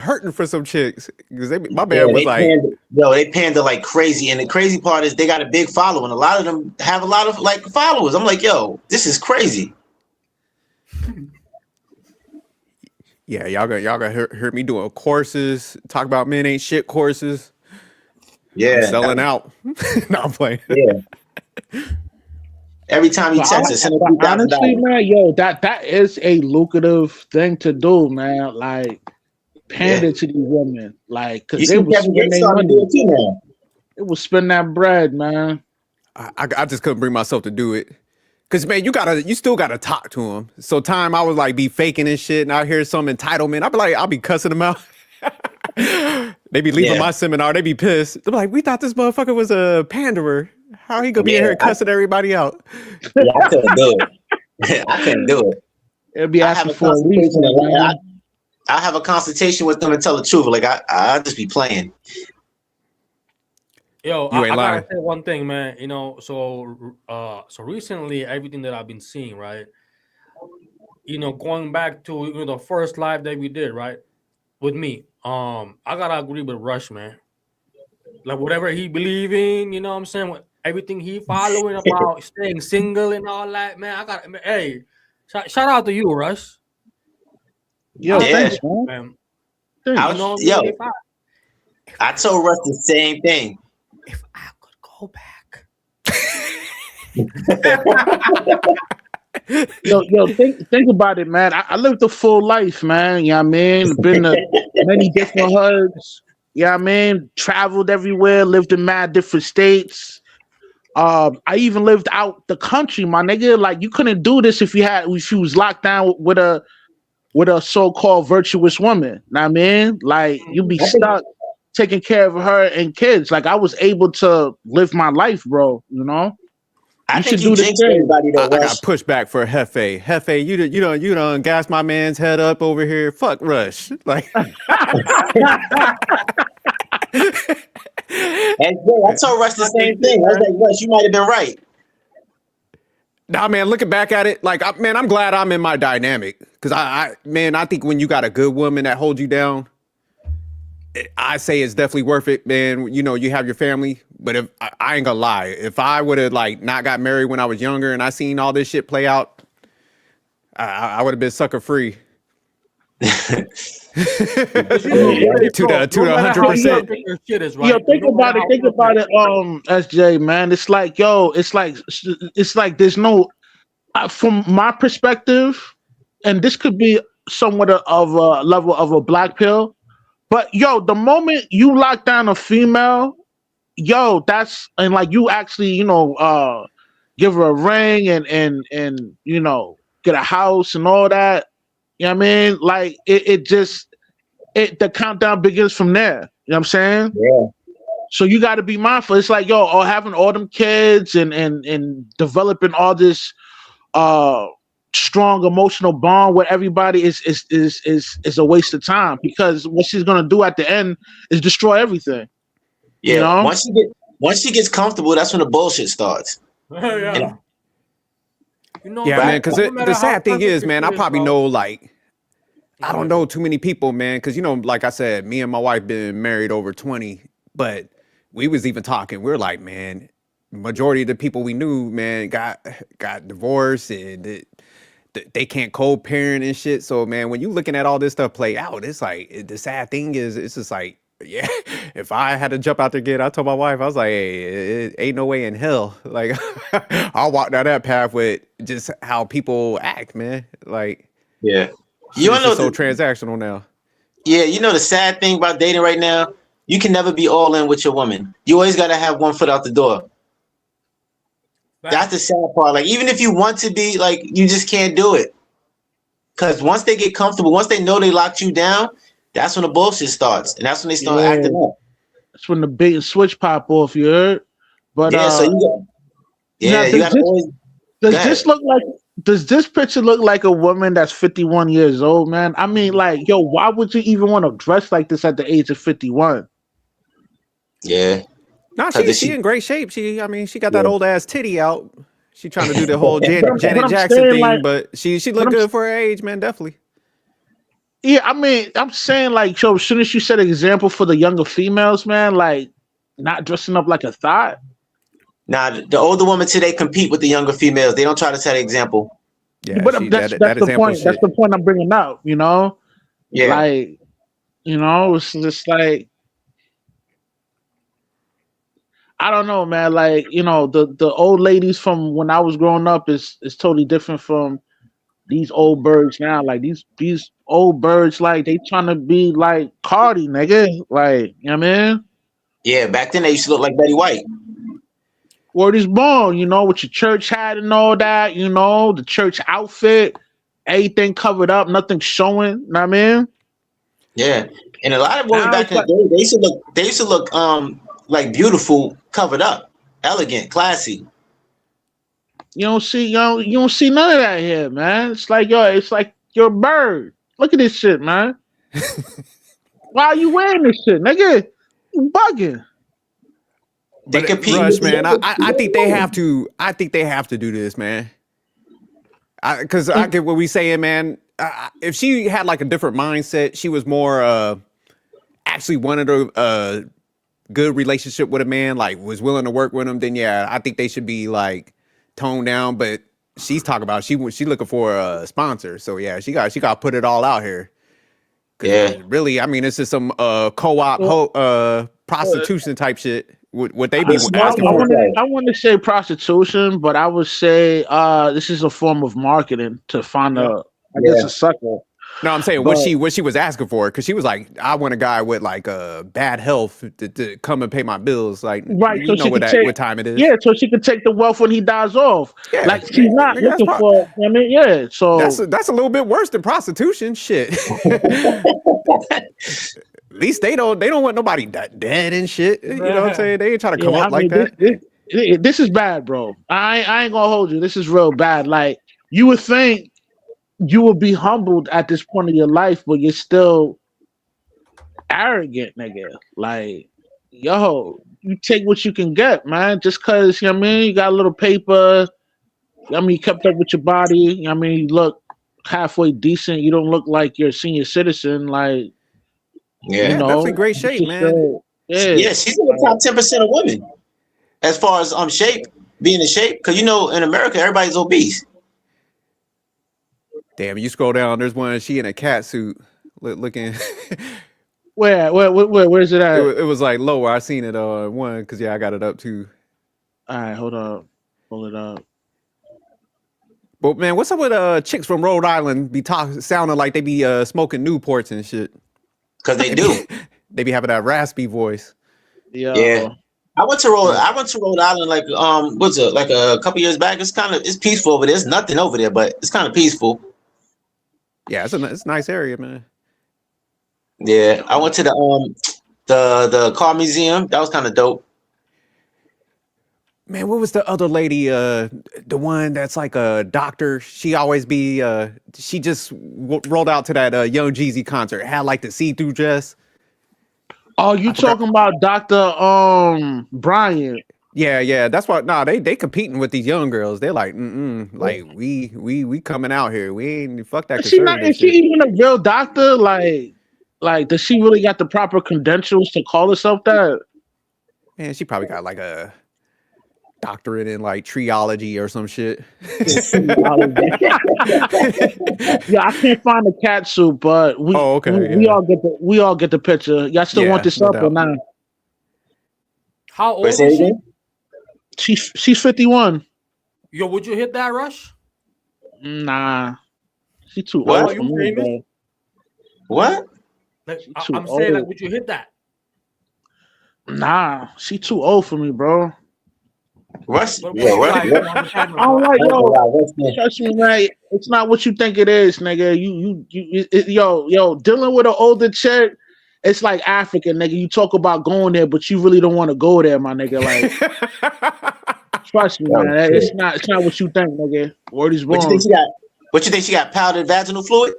hurting for some chicks because my Yeah, man was they like, pander, yo, they pander like crazy, and the crazy part is they got a big following. A lot of them have a lot of like followers. I'm like, yo, this is crazy. yeah, y'all gonna hear me doing courses, talk about men ain't shit courses. I'm Yeah, selling out. No, I'm playing. yeah. Every time he But, texts us, send him but honestly, $3,000. man, yo, that is a lucrative thing to do, man. Like Yeah, pander to these women, like, you cause they see would Kevin spend Gates their starting to do money. it too now. They would spend that bread, man. I just couldn't bring myself to do it. Cause man, you still gotta talk to him. So time I was like be faking and shit, and I hear some entitlement. I'll be cussing them out. They be leaving Yeah, my seminar. They be pissed. They're like, we thought this motherfucker was a panderer. How he gonna be in yeah, here cussing everybody out? yeah. I couldn't do it. I couldn't do it. They'll be I have asking a for a consultation. refund, man. I have a consultation with them and tell the truth. Like I just be playing. Yo, You ain't I gotta lying. say one thing, man. So recently, everything that I've been seeing, right? Going back to the first live that we did, right? With me, I gotta agree with Rush, man. Like whatever he believe in, you know what I'm saying? Everything he following about staying single and all that, man. Hey, shout out to you, Rush. Yo, I Yeah. thanks, man. man. Thanks. I You know was, what I yo, mean? I told Russ the same thing. If I could go back. Yo, think about it, man. I lived a full life, man. You know what I mean? Been to many different hoods. You know what I mean? Traveled everywhere, lived in mad different states. I even lived out the country, my nigga. Like you couldn't do this if you was locked down with a so-called virtuous woman. Know what I mean? Like you'd be I think stuck taking care of her and kids. Like I was able to live my life, bro. You know? I You think should you do the jinxed same. everybody though, I got Russ. pushback for Hefe. Hefe, you done gas my man's head up over here. Fuck Rush. Like, And yeah, I told Russ the same thing. I was like, Russ, you might have been right. nah, man, looking back at it, like, I'm glad I'm in my dynamic. Cause I think when you got a good woman that holds you down, I say it's definitely worth it, man. You have your family, but if I ain't gonna lie, if I would have like not got married when I was younger and I seen all this shit play out, I would have been sucker free. Because To the no matter how 100%. perfect your shit is, Yo, right? think No matter about it. how Think about perfect- it. SJ, man, it's like, yo, it's like there's no, from my perspective, and this could be somewhat of a level of a black pill, but yo, the moment you lock down a female, yo, and like you actually, give her a ring and get a house and all that. You know what I mean? Like the countdown begins from there. You know what I'm saying? Yeah. So you got to be mindful. It's like, yo, having all them kids and developing all this strong emotional bond with everybody is a waste of time, because what she's gonna do at the end is destroy everything. Yeah. You know? Once she gets comfortable, that's when the bullshit starts. yeah. And Yeah, Right. man, because no matter the how sad thing perfect is, your man, shit I is, probably bro. know, like, I don't know too many people, man, because, like I said, me and my wife been married over 20, but we was even talking. We're like, man, majority of the people we knew, man, got divorced and they can't co-parent and shit. So, man, when you looking at all this stuff play out, it's like, the sad thing is, it's just like, yeah, if I had to jump out there again, I told my wife, I was like, hey, it ain't no way in hell. Like, I'll walk down that path with just how people act, man. Like, yeah. shit You is wanna know just so the, transactional now. yeah, you know the sad thing about dating right now? You can never be all in with your woman. You always gotta have one foot out the door. That's the sad part. Like even if you want to be, like you just can't do it. Cause once they get comfortable, once they know they locked you down, that's when the bullshit starts. And that's when they start Yeah. acting up. That's when the bait and switch pop off. You heard? But Yeah, so now, you gotta always does go ahead. this look like? Does this picture look like a woman that's 51 years old, man? I mean, like, yo, why would you even want to dress like this at the age of 51? Yeah. No, she in great shape. She got that Yeah. old ass titty out. She trying to do the whole But Janet I'm Jackson saying, thing, like, but she but look I'm good for her age, man. Definitely. Yeah, I mean, I'm saying like, yo, shouldn't you set an example for the younger females, man? Like, not dressing up like a thought. Now, the older women today compete with the younger females. They don't try to set an example. Yeah, But she that's that the example point. That's shit. the point I'm bringing up. You know, Yeah. like, you know, it's just like, I don't know, man. Like, you know, the old ladies from when I was growing up is totally different from these old birds now. Like these old birds, like they trying to be like Cardi, nigga. Like, you know what I mean? Yeah, back then they used to look like Betty White. Word is born, you know, with your church hat and all that, you know, the church outfit, everything covered up, nothing showing, you know what I mean? Yeah. And a lot of women Now back it's in the like, day, they used to look like beautiful, covered up, elegant, classy. you don't see, you don't see none of that here, man. It's like, yo, it's like you're a bird. Look at this shit, man. Why are you wearing this shit, nigga? You bugging. They But compete Rush, with the man, younger, I think they have to. I think they have to do this, man. Because I get what we saying, man. If she had like a different mindset, she was more actually wanted a good relationship with a man, like was willing to work with him. Then yeah, I think they should be like toned down. But she's talking about she looking for a sponsor. So yeah, she got to put it all out here. Yeah. Really, I mean, it's just some co-op prostitution type shit. What they be This is asking I for. want to say prostitution, but I would say this is a form of marketing to find I guess Yeah. a sucker. No, I'm saying But what she was asking for, because she was like, I want a guy with like bad health to come and pay my bills. Like right, we so know she could take what time it is. yeah, so she could take the wealth when he dies off. Yeah, Like she's not nigga, looking for. I mean, yeah. So that's a little bit worse than prostitution. Shit. At least they don't want nobody dead and shit. You know what I'm saying? They ain't trying to come yeah, up like that. This is bad, bro. I ain't gonna hold you. This is real bad. Like you would think you would be humbled at this point of your life, but you're still arrogant, nigga. Like, yo, you take what you can get, man. Just cause, you know what I mean, you got a little paper, I mean, you kept up with your body, I mean, you look halfway decent, you don't look like you're a senior citizen, like, Yeah. you know. Definitely great shape, man. Yeah, she's in the top 10% of women as far as shape, being in shape. Because you know, in America, everybody's obese. Damn, you scroll down, there's one, she in a cat suit looking. Where's it at? It was like lower. I seen it one because yeah, I got it up too. All right, hold up. Pull it up. But man, what's up with chicks from Rhode Island be sounding like they be smoking Newports and shit? Because they do. They be having that raspy voice. Yeah. I went to Rhode Island like what's it, like a couple years back. It's peaceful over there. There's nothing over there, but it's kind of peaceful. Yeah, it's a nice area, man. Yeah. I went to the car museum. That was kind of dope. Man, what was the other lady? The one that's like a doctor. She always be. She just rolled out to that Young Jeezy concert. Had like the see-through dress. Oh, you talking about Dr. Bryant? Yeah. That's why. Nah, they competing with these young girls. They're like, like we coming out here. We ain't fuck that. Is she not? conservative Is she shit. even a real doctor? Like, does she really got the proper credentials to call herself that? Man, she probably got like a doctorate in like triology or some shit. Yeah, I can't find the cat suit, but we we all get the picture. Y'all still want this no up or doubt. not? How old Wait, is say it she? again? She's 51. Yo, would you hit that, Rush? Nah, she too What? old Are for you me, famous? bro. What? Like, too I'm saying, like, old. would you hit that? Nah, she too old for me, bro. Russ? But Yeah, what Russ. you like on the camera, I don't bro? like yo. Russ. Trust me, man. It's not what you think it is, nigga. Yo, dealing with an older chick, it's like Africa, nigga. You talk about going there, but you really don't want to go there, my nigga. Like, trust me, Oh, man. shit. It's not what you think, nigga. Word is What you born. think she got? What you think she got? Powdered vaginal fluid?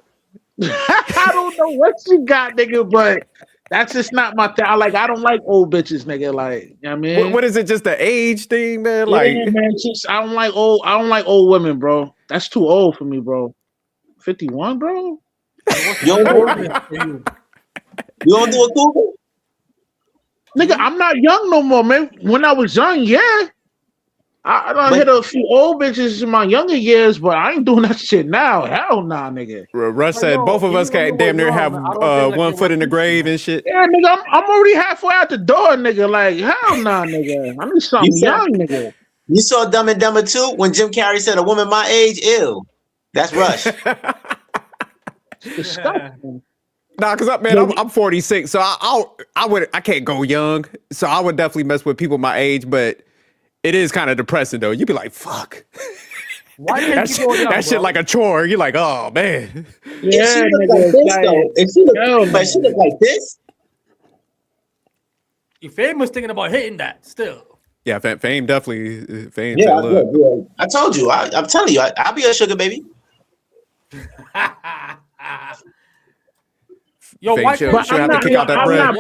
I don't know what she got, nigga, but that's just not my thing. I don't like old bitches, nigga. Like, you know what I mean? What is it? Just the age thing, man? Yeah, Like, man. I don't like old women, bro. That's too old for me, bro. 51, bro. What's You don't do it? the for you? You don't do a cougar? Nigga, I'm not young no more, man. When I was young, yeah. I done But hit a few old bitches in my younger years, but I ain't doing that shit now. Hell nah, nigga. Rush But said both yo, of us even when you can were damn near young, have man, I don't think like one they foot were in the teaching, grave man. and shit. Yeah, nigga, I'm already halfway out the door, nigga. Like, hell nah, nigga. I need you something saw young, nigga. you saw Dumb and Dumber 2 when Jim Carrey said a woman my age, ill. That's Rush. It's disgusting. Nah, cause man, Yo, I'm 46, so I can't go young, so I would definitely mess with people my age, but it is kind of depressing though. You'd be like, fuck, Why can't that you shit, go young, that shit bro? like a chore. You're like, oh man, If she yeah, looked nigga. like It's this though, like, if she hell looked, but she nah. looked like this, If Fame was thinking about hitting that still. yeah, Fame definitely. Fame yeah, said, I look, would. Yeah. I told you. I'm telling you, I'll be a sugar baby. Yo, Fame why she'll, can't But she'll I'm have to not. kick out that I'm bread. not.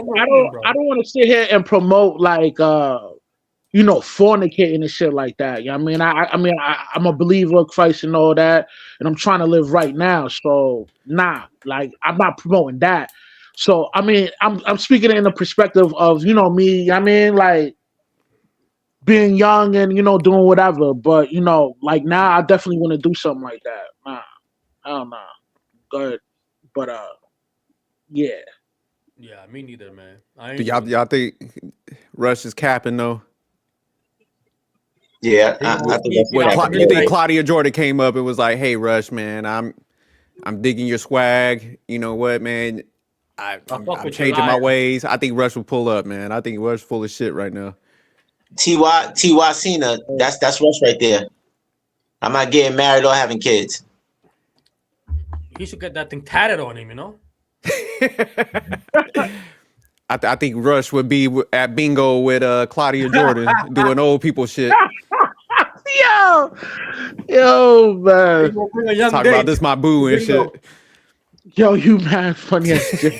I don't want to sit here and promote like fornicating and shit like that. You know what I mean? I'm a believer of Christ and all that, and I'm trying to live right now. So nah, like I'm not promoting that. So I mean, I'm speaking in the perspective of me. I mean, like being young and doing whatever. But like now, I definitely want to do something like that. Nah, I don't know. Good, but yeah. Yeah, me neither, man. I Do ain't y'all doing y'all think Rush is capping though? Yeah, He I won't think keep that's it what out happened. You think There. Claudia Jordan came up and was like, "Hey, Rush, man, I'm digging your swag. You know what, man? I fuck I'm with your changing my liar. ways. I think Rush will pull up, man. I think Rush full of shit right now." Ty Cena, that's Rush right there. I'm not getting married or having kids. He should get that thing tatted on him, you know? I think Rush would be at bingo with Claudia Jordan doing old people shit. Yo, He man. gonna bring a young Talk about date. this my boo and Bingo. shit. Yo, you man, funny as shit.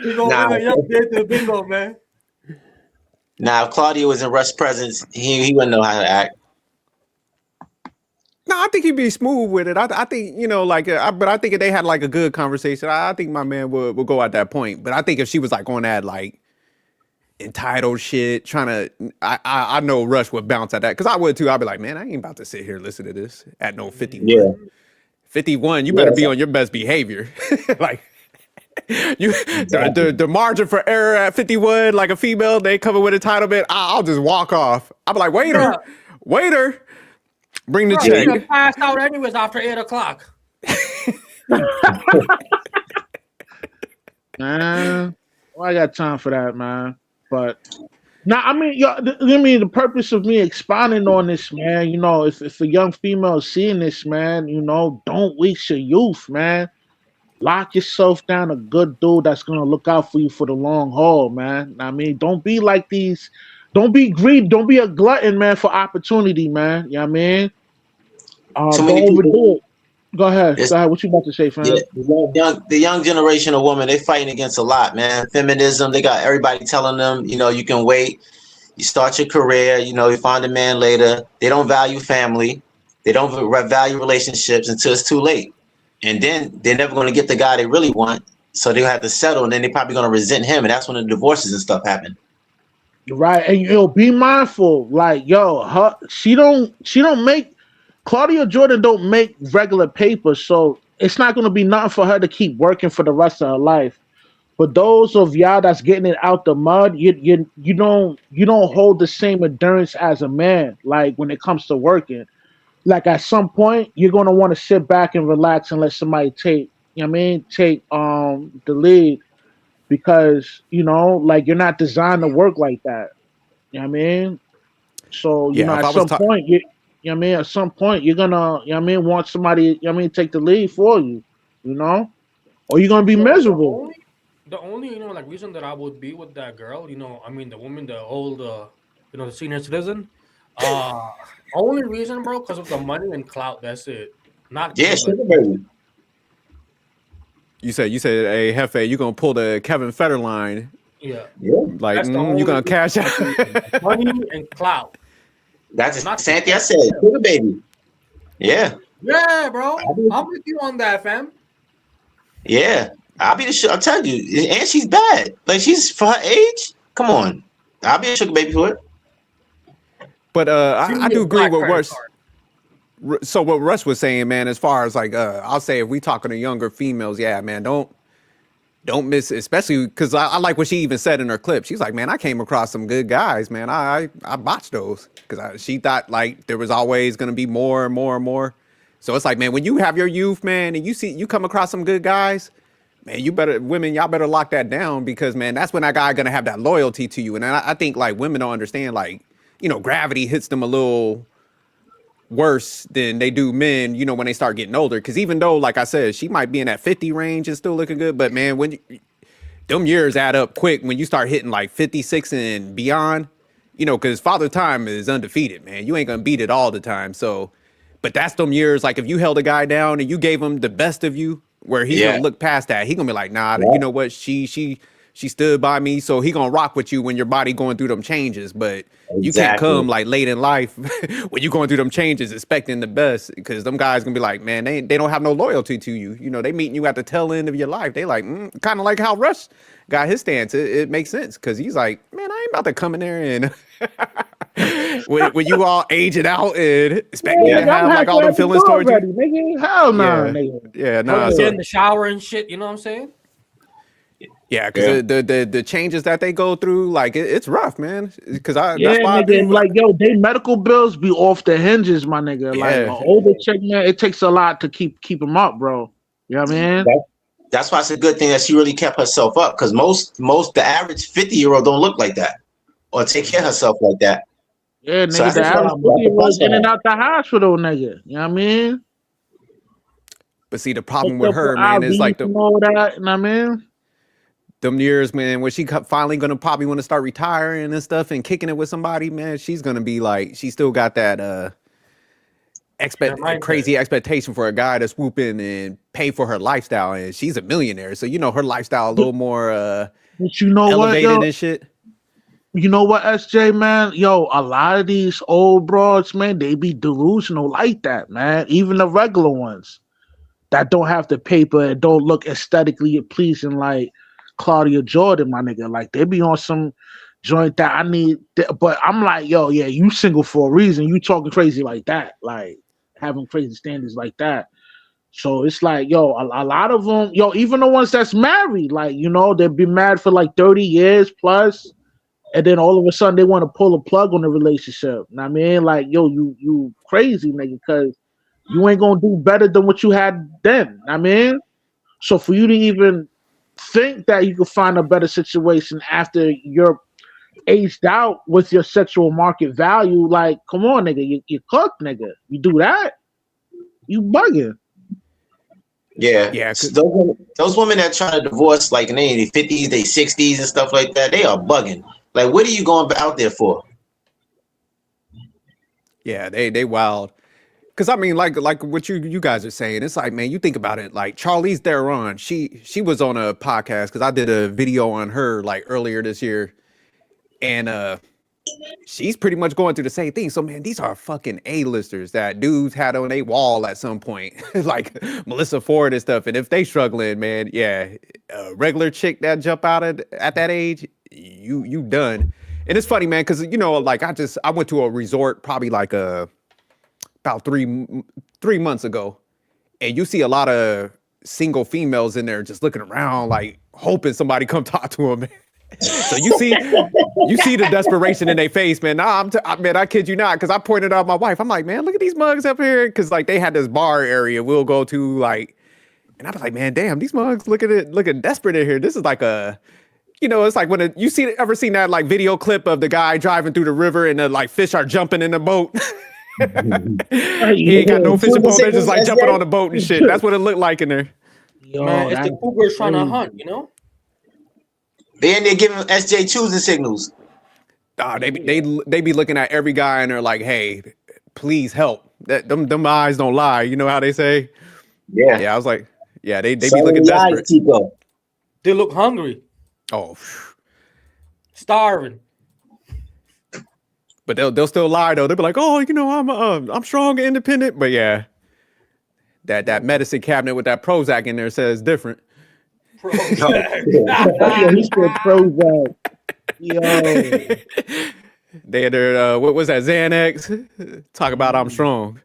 He gonna Nah, bring a young date to the bingo, man. If Claudia was in Rush's presence, he wouldn't know how to act. No, I think he'd be smooth with it. I think but I think if they had like a good conversation, I think my man would go at that point. But I think if she was like on that like entitled shit, trying to, I know Rush would bounce at that because I would too. I'd be like, man, I ain't about to sit here and listen to this at no 51. Yeah. 51, you Yeah, better be so- on your best behavior. Like the margin for error at 51, like a female, they coming with entitlement. I'll just walk off. I'll be like, waiter, bring the Bro, check. you passed out anyways after 8 o'clock. Man, well, I got time for that, man. But now, I mean, the purpose of me expounding on this, man. If a young female is seeing this, man, don't waste your youth, man. Lock yourself down a good dude that's gonna look out for you for the long haul, man. I mean, don't be like these. Don't be greedy. Don't be a glutton, man, for opportunity, man. You know what I mean? Too Don't many people. overdo it. Go ahead. It's- Go ahead. What you about to say, fam? Yeah, the young generation of women, they fighting against a lot, man. Feminism, they got everybody telling them, you can wait. You start your career, you find a man later. They don't value family. They don't value relationships until it's too late. And then they're never going to get the guy they really want. So they'll have to settle, and then they're probably going to resent him. And that's when the divorces and stuff happen. Right, and be mindful. Like, she don't make Claudia Jordan don't make regular paper, so it's not going to be nothing for her to keep working for the rest of her life. But those of y'all that's getting it out the mud, you don't hold the same endurance as a man. Like when it comes to working, like at some point you're going to want to sit back and relax and let somebody take the lead. Because like you're not designed to work like that. You know what I mean? So Yeah, if I at was some point at some point you're gonna want somebody take the lead for you, or you're gonna be miserable. The only like reason that I would be with that girl, I mean the woman, the old the senior citizen, only reason, bro, because of the money and clout. That's it. Not Yeah, because of sugar baby. You said, hey, Hefe, you gonna pull the Kevin Federline. yeah. Yeah. Like, That's the you only gonna reason cash I out. think money and clout. That's Not Santi. I said, sugar baby. Yeah. Yeah, bro. I do. I'm with you on that, fam. Yeah, I'll be the sugar. I'll tell you, and she's bad. Like she's for her age. Come on, I'll be a sugar baby for it. But Give I me do a agree black with credit Russ. card. So what Russ was saying, man, as far as like, I'll say if we talking to younger females, yeah, man, don't miss, especially because I like what she even said in her clip. She's like, man, I came across some good guys, man. I botched those because she thought like there was always gonna be more and more and more. So it's like, man, when you have your youth, man, and you come across some good guys, man, y'all better lock that down because man, that's when that guy gonna have that loyalty to you. And I think like women don't understand, like, gravity hits them a little worse than they do men, when they start getting older. Because even though, like I said, she might be in that 50 range and still looking good, but man, them years add up quick when you start hitting like 56 and beyond, because Father Time is undefeated, man. You ain't gonna beat it all the time. So, but that's them years. Like if you held a guy down and you gave him the best of you, where he's Yeah, gonna look past that, he gonna be like, nah, you yeah, know what? She stood by me, so he gonna rock with you when your body going through them changes. But you can't exactly. come like late in life when you going through them changes expecting the best, because them guys gonna be like, man, they don't have no loyalty to you. They meeting you at the tail end of your life. They like, kind of like how Russ got his stance. It makes sense because he's like, man, I ain't about to come in there and when you all aging out and expect me Yeah, to Yeah, nigga, I'm have like all halfway them at the feelings door towards you. already, nigga. Hell no, Yeah, nigga. yeah, Hell nah. Get in So the shower and shit. You know what I'm saying? yeah, because yeah, the changes that they go through, like it's rough, man. Because Yeah, that's why I nigga, and do. like, yo, they medical bills be off the hinges, my nigga. Like, an Yeah, older chick, man, it takes a lot to keep them up, bro. You know what I mean? that, that's why it's a good thing that she really kept herself up. Because the average 50-year-old don't look like that or take care of herself like that. Yeah, So nigga, that's the average a 50-year-old plus for in and her. out the hospital, nigga. You know what I mean? but see, the problem Hooked with up with her, man, is IVs like and all that. You know what I mean? them years, man, when she finally gonna probably want to start retiring and stuff and kicking it with somebody, man. She's gonna be like, she still got that That mindset. crazy expectation for a guy to swoop in and pay for her lifestyle, and she's a millionaire, so her lifestyle a But, little more but you know what, yo? elevated and shit. You know what, SJ, man? Yo, a lot of these old broads, man, they be delusional like that, man. Even the regular ones that don't have the paper and don't look aesthetically pleasing like Claudia Jordan, my nigga. Like, they be on some joint that I need. But I'm like, yo, yeah, you single for a reason. You talking crazy like that. Like, having crazy standards like that. So it's like, yo, a lot of them, yo, even the ones that's married, like, they've been married for like 30 years plus. And then all of a sudden they want to pull a plug on the relationship. I mean, like, yo, you crazy, nigga, because you ain't gonna do better than what you had then. I mean, so for you to even think that you could find a better situation after you're aged out with your sexual market value, like, come on, nigga, you cooked, nigga. You do that, you bugging. Yeah, Yeah, those women that try to divorce like in their 50s, their 60s, and stuff like that, they are bugging. Like, what are you going out there for? yeah, they wild. Cause I mean, like what you guys are saying, it's like, man, you think about it. Like Charlize Theron, she was on a podcast because I did a video on her like earlier this year, and she's pretty much going through the same thing. So man, these are fucking A-listers that dudes had on a wall at some point, like Melissa Ford and stuff. And if they struggling, man, yeah, a regular chick that jump out at that age, you done. And it's funny, man, because like I went to a resort probably like about 3 months ago, and you see a lot of single females in there just looking around, like hoping somebody come talk to them. So you see the desperation in their face, man. Nah, man, I kid you not, because I pointed out my wife. I'm like, man, look at these mugs up here, because like they had this bar area we'll go to, like, and I was like, man, damn, these mugs looking desperate in here. This is like it's like when ever seen that like video clip of the guy driving through the river and the like fish are jumping in the boat. He ain't got no fishing pole. They're just like jumping on the boat and shit. That's what it looked like in there. Yo, Man, it's the that's cougars trying to crazy. hunt, you know? They in there giving SJ choosing signals. They be looking at every guy and they're like, hey, please help. Them eyes don't lie. You know how they say? Yeah. Yeah, I was like, yeah, they be Sorry, looking guys, desperate. Tico. They look hungry, Oh, starving. but they'll still lie though. They'll be like, oh, I'm strong and independent. But yeah, that medicine cabinet with that Prozac in there says different. Prozac. Yo, he said Prozac. Yo, They had their what was that, Xanax? Talk about I'm strong.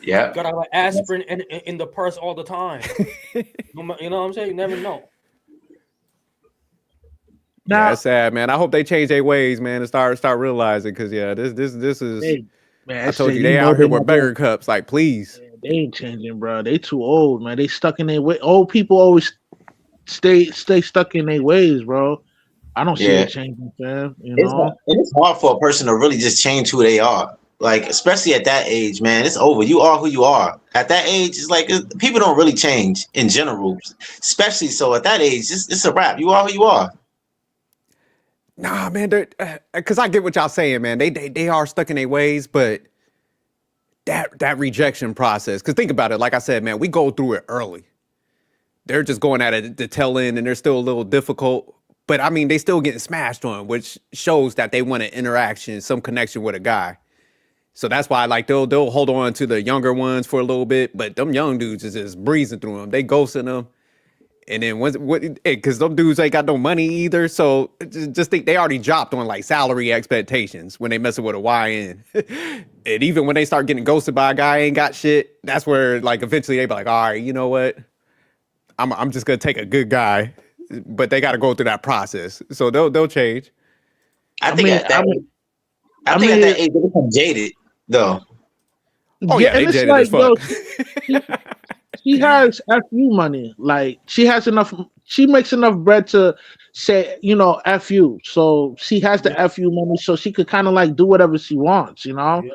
Yeah. Gotta have an aspirin in the purse all the time. You know what I'm saying? You never know. Yeah, now, it's sad, man. I hope they change their ways, man, and start realizing, because yeah, this is. hey, man, I told you shit, they know out here they with not beggar cups. Like, please. gonna- They ain't changing, bro. They too old, man. They stuck in their way. Old people always stay stuck in their ways, bro. I don't see Yeah. it changing, fam. You It's know, and it's hard for a person to really just change who they are. Like, especially at that age, man, it's over. You are who you are. At that age, it's like people don't really change in general. Especially so at that age, it's a wrap. You are who you are. Nah, man, because I get what y'all saying, man. They are stuck in their ways, but that rejection process. Because think about it, like I said, man, we go through it early. They're just going at it the tail end, and they're still a little difficult. But I mean, they still getting smashed on, which shows that they want an interaction, some connection with a guy. So that's why, like, they'll hold on to the younger ones for a little bit, but them young dudes is just breezing through them. They ghosting them, and then because them dudes ain't got no money either. So just think they already dropped on like salary expectations when they messing with a YN. And even when they start getting ghosted by a guy ain't got shit, that's where like eventually they be like, all right, you know what? I'm just gonna take a good guy, but they got to go through that process. So they'll change. I think at that I mean, at that age they become jaded though. Oh yeah, they and it's jaded like, as fuck. yo, she has FU money. Like she has enough. She makes enough bread to say, you know, FU. So she has the FU money, so she could kind of like do whatever she wants. You know. Yeah.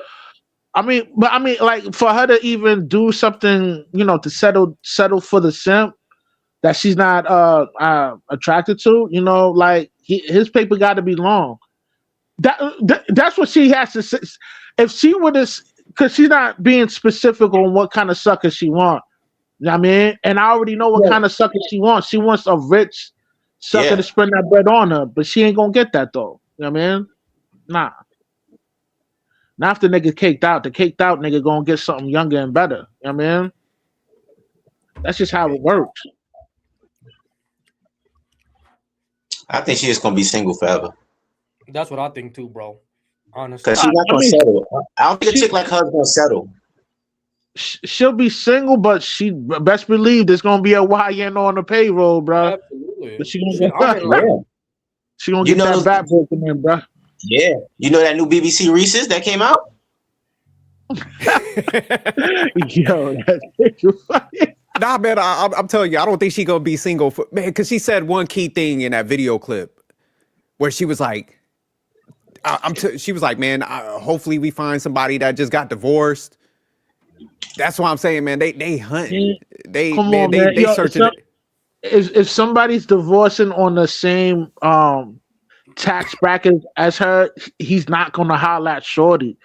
I mean, like for her to even do something, you know, to settle for the simp that she's not attracted to, you know, like his paper got to be long. That's what she has to say. If she would have, because she's not being specific on what kind of sucker she wants. You know what I mean? And I already know what kind of sucker she wants. She wants a rich sucker to spend that bread on her, but she ain't gonna get that though. You know what I mean? Nah. Now if the nigga caked out, the caked out nigga gonna get something younger and better. You know what I mean? That's just how it works. I think she's just gonna be single forever. That's what I think too, bro. Honestly. Because she's not gonna settle. I don't think a chick like her is gonna settle. She'll be single, but she best believe there's gonna be a YN on the payroll, bro. Absolutely. But she gonna Shit, I mean, like, she gonna You get know that back broken in, bro. Yeah. You know that new BBC Reese's that came out? Yo, that's funny. Nah, man, I'm telling you, I don't think she gonna be single for man, because she said one key thing in that video clip where she was like, she was like, man, hopefully we find somebody that just got divorced. That's why I'm saying, man, they hunting, they Yo, searching. If somebody's divorcing on the same tax bracket as her, he's not gonna holler at shorty.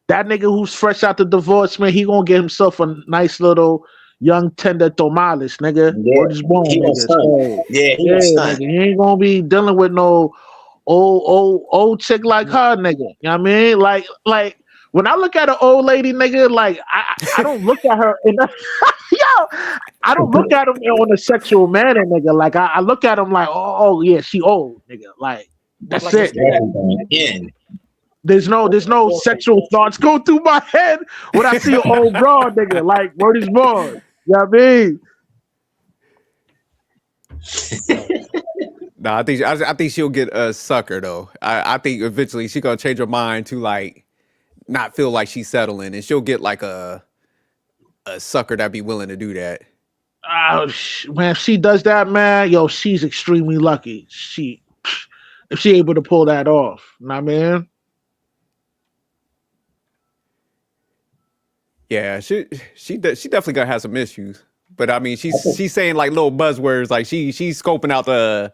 That nigga who's fresh out the divorce, man, he gonna get himself a nice little young tender tomales, nigga. Yeah. Or just born, He nigga. gonna stunt. So, Yeah, he gonna stunt. nigga, he ain't gonna be dealing with no old chick like her, nigga. You know what I mean? Like when I look at an old lady, nigga, like I don't look at her in a, I don't look at him on a sexual manner, nigga. Like I look at him like, oh yeah, she old, nigga. Like that's like it. Again. There's no sexual thoughts go through my head when I see an old broad, nigga. Like word is born. You know what I mean? No, I think she'll get a sucker though. I think eventually she gonna change her mind to like not feel like she's settling, and she'll get like a sucker that be willing to do that. Oh man, if she does that, man, yo, she's extremely lucky. If she able to pull that off, you know what I mean? Yeah, she definitely gonna have some issues. But I mean, she's saying like little buzzwords, like she's scoping out the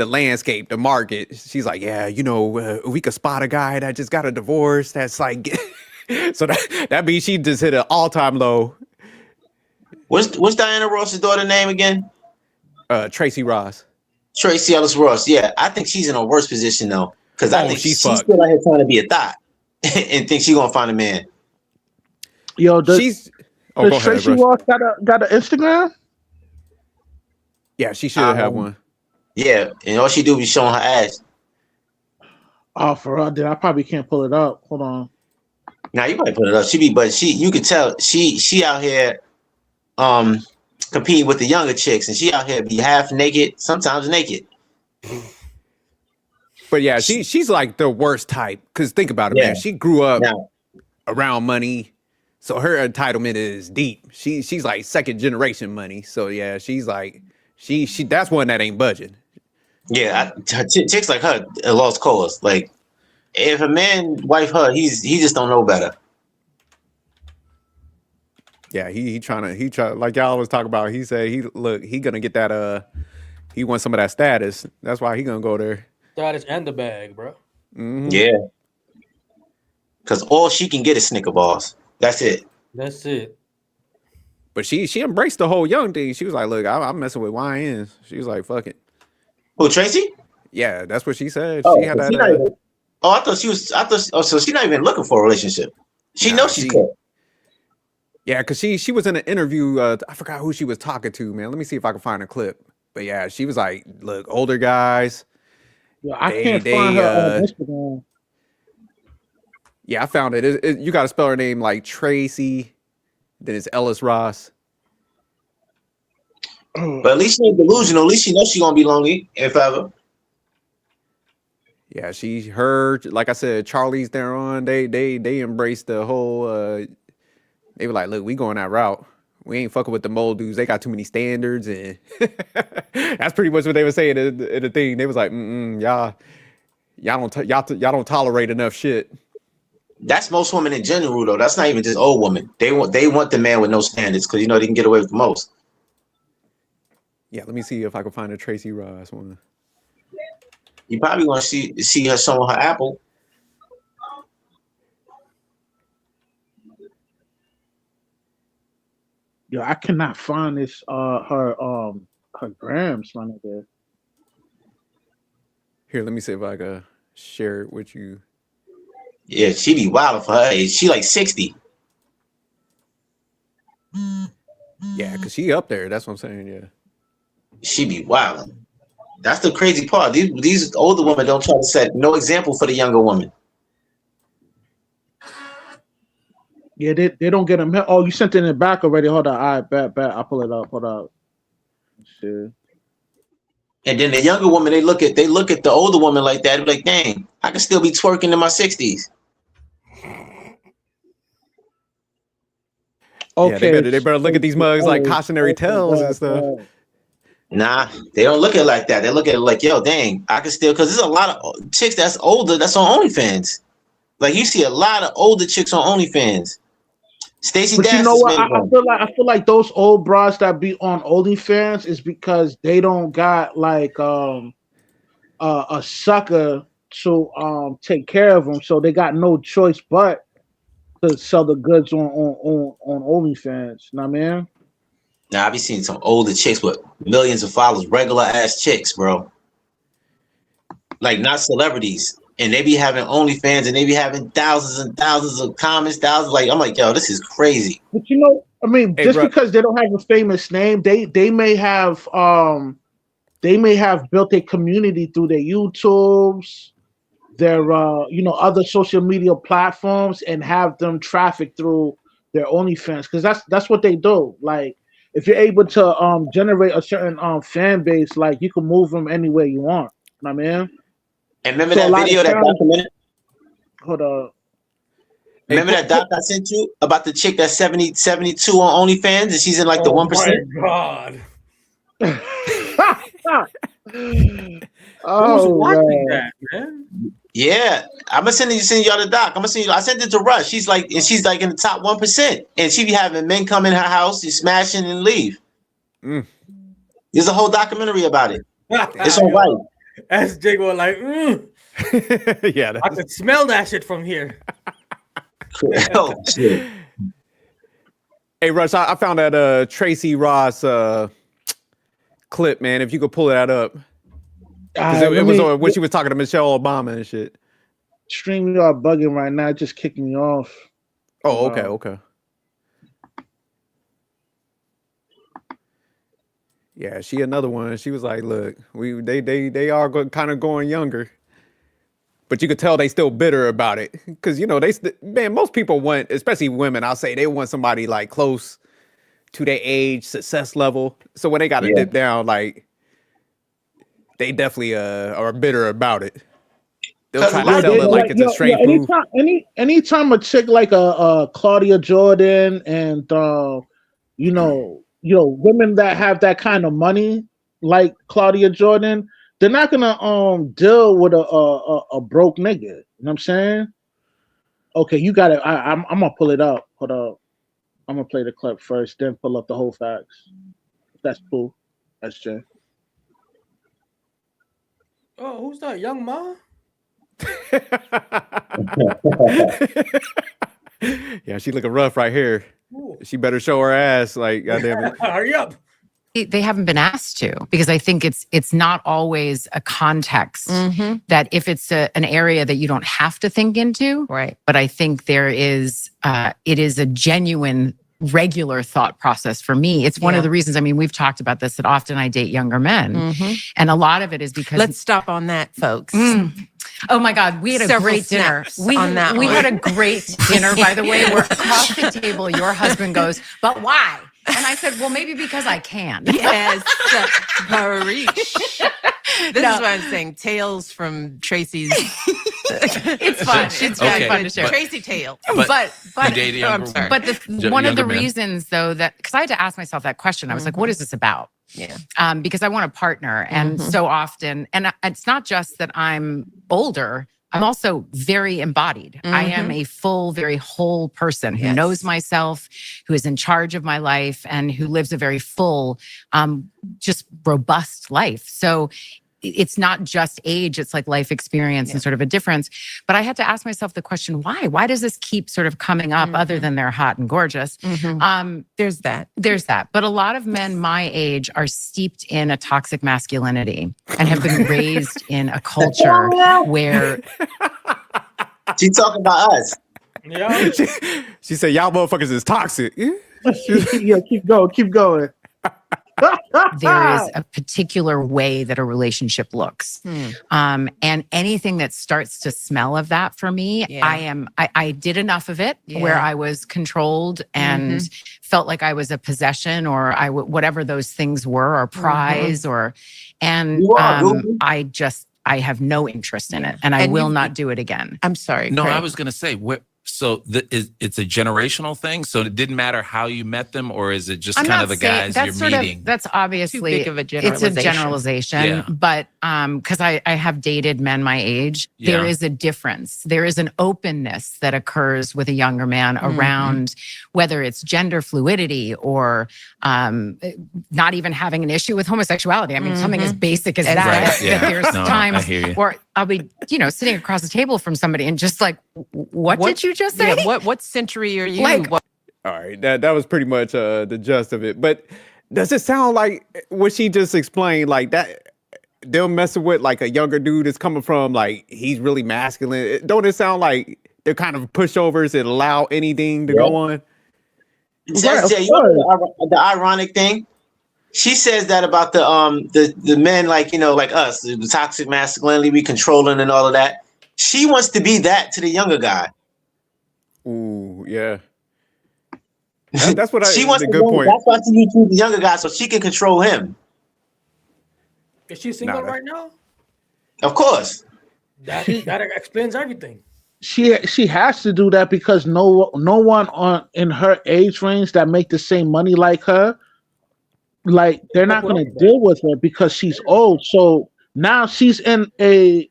landscape, the market. She's like, yeah, you know, we could spot a guy that just got a divorce. That's like, so that means she just hit an all-time low. What's Diana Ross's daughter name again? Tracy Ross. Tracy Ellis Ross. Yeah, I think she's in a worse position though, because I think she's fucked. still out here trying to be a thought and think she's gonna find a man. Yo, does Go ahead, Tracy Russ. Ross got an Instagram? Yeah, she should have one. Yeah, and all she do be showing her ass. Oh, for real, dude, I probably can't pull it up. Hold on. Now you might put it up. You could tell she out here competing with the younger chicks, and she out here be half naked, sometimes naked. But yeah, she's like the worst type. Cause think about it, Yeah. man. She grew up Now, around money, so her entitlement is deep. She's like second generation money. So yeah, she's like she that's one that ain't budging. yeah, chicks like her are lost cause. Like if a man wife her, he just don't know better. Yeah, he try like y'all was talking about. He said he gonna get that he wants some of that status. That's why he gonna go there. Status and the bag, bro. Mhm. Yeah, because all she can get is Snicker bars. That's it. That's it. But she embraced the whole young thing. She was like, "Look, I'm messing with YNs." She was like, "Fuck it." Who, Tracy? Yeah, that's what she said. Oh, She had she that. not even- I thought she was. Oh, so she's not even looking for a relationship. She Nah, knows she's cool. Yeah, because she was in an interview. I forgot who she was talking to, man. Let me see if I can find a clip. But yeah, she was like, "Look, older guys." Yeah, I They- can't they, find her on Instagram. Yeah, I found it. You got to spell her name like Tracy. Then it's Ellis Ross. But at least she ain't delusional. At least she knows she's gonna be lonely if ever. Yeah, like I said, Charlie's there on. They embraced the whole. They were like, "Look, we going that route. We ain't fucking with the mold dudes. They got too many standards," and that's pretty much what they were saying in the thing. They was like, y'all don't tolerate enough shit." That's most women in general, though. That's not even just old women. They want the man with no standards because they can get away with the most. Yeah, let me see if I can find a Tracy Ross one. You probably want to see her showing her apple. Yo, I cannot find this her grams, my nigga. Here, let me see if I can share it with you. Yeah, she be wild for her age. She like 60. Yeah, because she up there. That's what I'm saying. Yeah. She be wild. That's the crazy part. These older women don't try to set no example for the younger woman. Yeah, they don't get them. Oh, you sent it in the back already. Hold on. All right, bet. I'll pull it up. Hold up. Shit. And then the younger woman, they look at the older woman like that. They're like, dang, I can still be twerking in my 60s. Okay. Yeah, they better look at these mugs like cautionary tales and stuff. Nah, they don't look at it like that. They look at it like, yo, dang, I can still, because there's a lot of chicks that's older that's on OnlyFans. Like you see a lot of older chicks on OnlyFans. Stacey But Dash you know is what? made one. I feel like those old bras that be on OnlyFans is because they don't got like a sucker to take care of them, so they got no choice but to sell the goods on OnlyFans. You know what I mean? Nah, I be seeing some older chicks with millions of followers, regular ass chicks, bro. Like not celebrities. And they be having OnlyFans and they be having thousands and thousands of comments, thousands. Like, I'm like, yo, this is crazy. But you know, I mean, Hey, just bro. because they don't have a famous name, they may have built a community through their YouTubes, their other social media platforms, and have them traffic through their OnlyFans, because that's what they do. Like, if you're able to generate a certain fan base, like you can move them anywhere you want. You know what I mean? And remember So a that lot of video, that times- documentary? Hold on. Remember that doc I sent you about the chick that's 72 on OnlyFans and she's in like the 1%? My God. Who's Oh, watching man. that, man? Yeah, I'm gonna send y'all the doc. I sent it to Rush. She's like in the top 1%, and she be having men come in her house, she's smashing and leave. Mm. There's a whole documentary about it. It's on Vice. SJ go like, Yeah, I could smell that shit from here. Oh, shit. Hey, Rush, I found that Tracy Ross clip, man. If you could pull that up. Because it was when she was talking to Michelle Obama and shit. Stream y'all bugging right now, just kicking me off. Oh, okay. Yeah, she another one. She was like, "Look, they are kind of going younger, but you could tell they still bitter about it because man, most people want, especially women. I'll say they want somebody like close to their age, success level. So when they got to Yeah. dip down, like they definitely are bitter about it. They'll try to Like, sell it like Like, it's a straight move. anytime a chick like a Claudia Jordan and women that have that kind of money like Claudia Jordan, they're not gonna deal with a broke nigga. You know what I'm saying? Okay, you got it. I'm gonna pull it up. Hold up. I'm gonna play the clip first, then pull up the whole facts. That's cool. That's Jay. Oh, who's that? Young Ma? Yeah, she looking rough right here. Ooh. She better show her ass. Like, goddamn it. Hurry up. They haven't been asked to, because I think it's not always a context that if it's an area that you don't have to think into, Right. but I think there is it is a genuine regular thought process for me. It's one of the reasons, I mean, we've talked about this, that often I date younger men, and a lot of it is because Let's stop on that, folks. Oh my God, we had a Several great dinner. snaps We on that we one. had a great dinner, by the way, where across the table, your husband goes, "But why?" And I said, "Well, maybe because I can." Yes, Harish. This No. is what I'm saying. Tales from Tracy's. It's fun. It's very Okay, fun to share. Tracy tale. But you date a I'm younger sorry. But one of the younger man. reasons, though, that because I had to ask myself that question, I was like, "What is this about?" Yeah. Because I want a partner, and so often, and it's not just that I'm older. I'm also very embodied. I am a full, very whole person who Yes. knows myself, who is in charge of my life, and who lives a very full, just robust life. So it's not just age, it's like life experience and sort of a difference. But I had to ask myself the question, why? Why does this keep sort of coming up other than they're hot and gorgeous? There's that. There's that. But a lot of men my age are steeped in a toxic masculinity and have been raised in a culture where She's talking about us. Yeah. She said, "Y'all motherfuckers is toxic." Yeah, keep going. there is a particular way that a relationship looks. And anything that starts to smell of that for me, Yeah. I did enough of it where Yeah. I was controlled and felt like I was a possession, or whatever those things were, or prize, and You are, Ruby. I have no interest in it, and I And will you- not do it again. I'm sorry. No, Craig. I was going to say, it's a generational thing. So it didn't matter how you met them, or is it just I'm kind not of the saying guys you're meeting? that's obviously Too big of a it's generalization. a generalization, Yeah. but because I have dated men my age, there Yeah. is a difference. There is an openness that occurs with a younger man around whether it's gender fluidity or not even having an issue with homosexuality. I mean, something as basic as that. Right, That yeah. there's No, I times hear you. where I'll be, sitting across the table from somebody and just like, what did you just say? Yeah, what century are you? Like- What- All right, that was pretty much the gist of it. But does it sound like what she just explained, like that they'll messing with like a younger dude that's coming from like he's really masculine? Don't it sound like they're kind of pushovers that allow anything to go on? Right, of SJ, you know the ironic thing? She says that about the men like like us, the toxic masculinity, we controlling and all of that. She wants to be that to the younger guy. Ooh, yeah. That's what She that's wants a to good point. That's why she choose the younger guy so she can control him. Is she single Nah, right now? Of course. That explains everything. She has to do that because no one in her age range that make the same money like her, like they're not going to deal with her because she's old. So now she's in a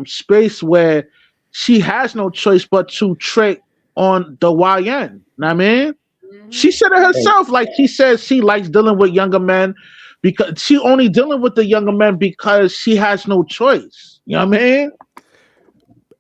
space where she has no choice but to trick on the YN. Know what I mean? She said it herself. Like she says, she likes dealing with younger men because she only dealing with the younger men because she has no choice. You know what I mean?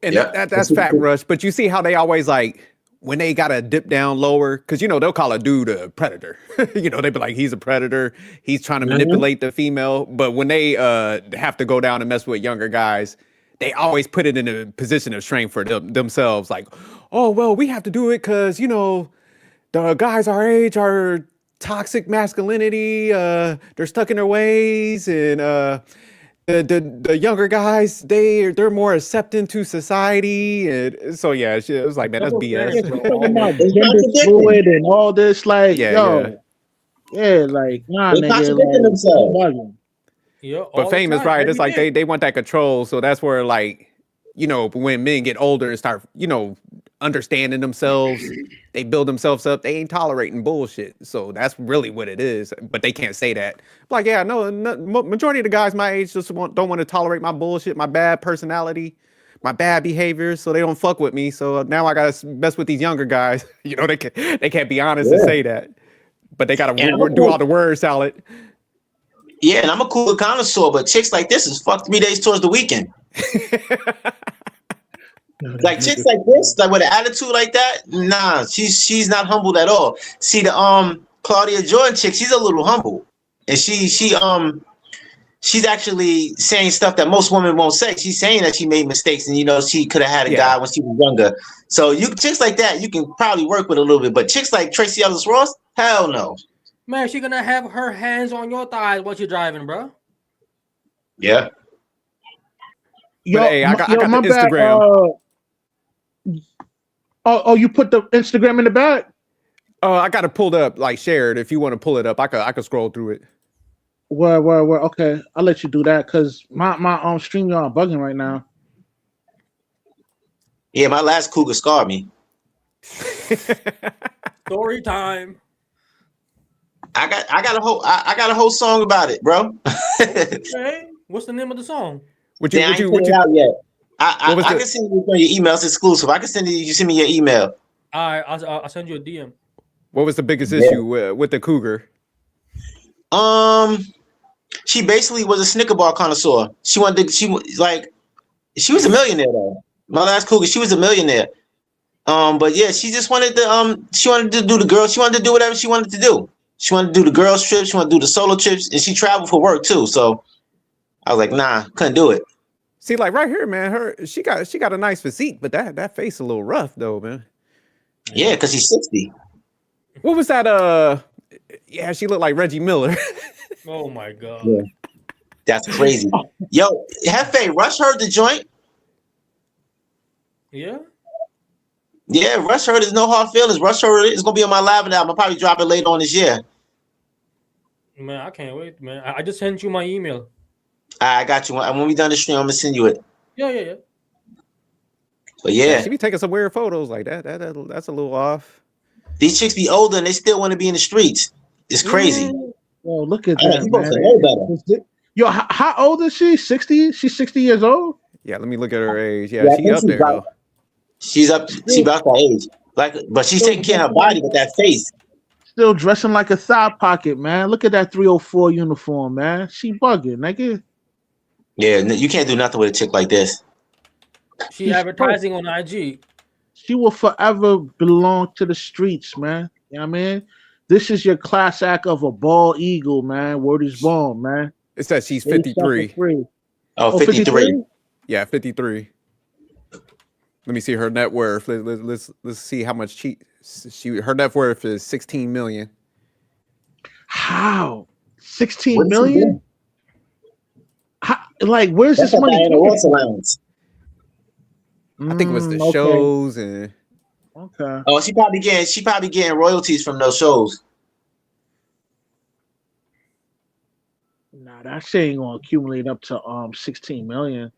And Yeah. that's fact, Rush. But you see how they always like when they gotta dip down lower, because they'll call a dude a predator. They be like, he's a predator, he's trying to manipulate the female. But when they have to go down and mess with younger guys, they always put it in a position of strength for themselves. Like, oh well, we have to do it because the guys our age are toxic masculinity. They're stuck in their ways, and the younger guys they're more accepting to society, and so yeah, it was like, man, that's Double BS. standards, bro. Talking about It's gender contradicting. fluid and all this, like, Yeah, yo, yeah, like, nah, They're nigga, contradicting like, themselves. you bugging. Yeah, But all the Fame is time, right. It's every like day. they want that control. So that's where, like, you know, when men get older and start, you know, understanding themselves, they build themselves up. They ain't tolerating bullshit. So that's really what it is. But they can't say that. Like, yeah, no, majority of the guys my age just don't want to tolerate my bullshit, my bad personality, my bad behavior. So they don't fuck with me. So now I gotta mess with these younger guys. You know, they can't be honest and Yeah. say that. But they gotta And I'm do cool. all the word salad. Yeah, and I'm a cool connoisseur, but chicks like this is fucked 3 days towards the weekend. Like chicks like this, like with an attitude like that, nah, she's not humbled at all. See the Claudia Jordan chick, she's a little humble, and she's actually saying stuff that most women won't say. She's saying that she made mistakes, and you know she could have had a Yeah. guy when she was younger. So you chicks like that, you can probably work with a little bit, but chicks like Tracy Ellis Ross, hell no. Man, she gonna have her hands on your thighs while you're driving, bro. Yeah. Yo, But, hey, I got my the bad, Instagram. you put the Instagram in the back? I got it pulled up, like shared. If you want to pull it up, I could scroll through it. Where? Okay, I'll let you do that because my StreamYard bugging right now. Yeah, my last cougar scarred me. Story time. I got a whole song about it, bro. Okay. What's the name of the song? Would Yeah, I you ain't would put it you out yet. I What was can it? send you your email. It's exclusive. I can send you send me your email. All right, I'll send you a DM. what was the biggest Yeah. issue with the cougar? She basically was a Snicker bar connoisseur. She was a millionaire though. My last cougar, she was a millionaire. But yeah, she just wanted to do the girl. She wanted to do whatever she wanted to do. She wanted to do the girls trips. She wanted to do the solo trips, and she traveled for work too. So I was like, nah, couldn't do it. See, like right here, man, she got a nice physique, but that face a little rough though, man. Yeah, because she's 60. What was that? Yeah, she looked like Reggie Miller. Oh my god. Yeah. That's crazy. Yo, Hefe, Rush heard the joint. Yeah. Yeah, Rush heard is no hard feelings. Rush heard is gonna be on my live album. I'll probably drop it later on this year. Man, I can't wait, man. I just sent you my email. I got you. When we done the stream, I'm gonna send you it. Yeah. But yeah, She be taking some weird photos like that. That's a little off. these chicks be older and they still want to be in the streets. It's crazy. Yo, look at I know, that, you supposed to man. know better. Yo, how old is she? 60? She's 60 years old? Yeah, let me look at her age. Yeah, Yeah, I she think up she's there about- though. She's about that age. But she's taking care of her body with that face. Still dressing like a thigh pocket, man. Look at that 304 uniform, man. She bugging, nigga. Yeah, you can't do nothing with a chick like this. She advertising on IG. She will forever belong to the streets, man. You know what I mean? This is your class act of a bald eagle, man. Word is born, man. It says she's They 53. suffer free. Oh, 53. Yeah, 53. Let me see her net worth. Let's see how much she her net worth is 16 million. How? 16 What is she million? doing? Like, where's That's this a money? Diana coming Ross allowance. I think it was the okay. shows and Okay. Oh, she probably getting royalties from those shows. Nah, that shit ain't gonna accumulate up to 16 million.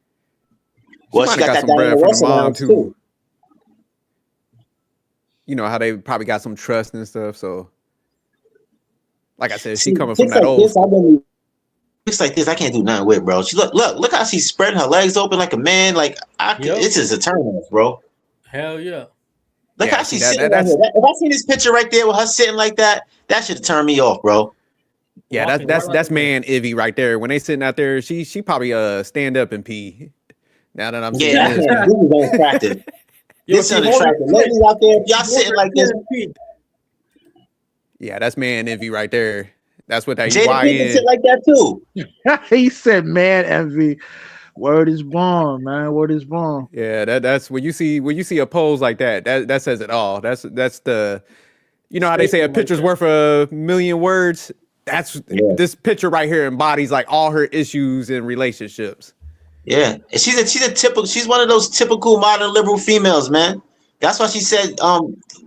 Well, might she have got that some bread Diana from Ross the mom allowance too. too. You know how they probably got some trust and stuff. So, like I said, she See, coming from chicks that like old. this, chicks like this, I can't do nothing with, bro. She look how she's spreading her legs open like a man. Like Yep. it's just a turn off, bro. Hell yeah. Look Yeah, how see, she's that- sitting that's- right here. If I see this picture right there with her sitting like that, that should turn me off, bro. Yeah, Walking that's right like a man Ivy right there. When they sitting out there, she probably stand up and pee. Now that I'm seeing Yeah, this, this is unattractive. Yo, This she is holding unattractive. her Ladies out there, if y'all shit. sitting like this, yeah, that's man envy right there. That's what that Jada Pinkett YN. sit like that too. He said, man, envy. Word is born, man. Word is born. Yeah, that's when you see a pose like that. That says it all. That's You know how they say a Statement right picture's there. worth a million words? That's this picture right here embodies like all her issues in relationships. Yeah, and she's one of those typical modern liberal females, man. That's why she said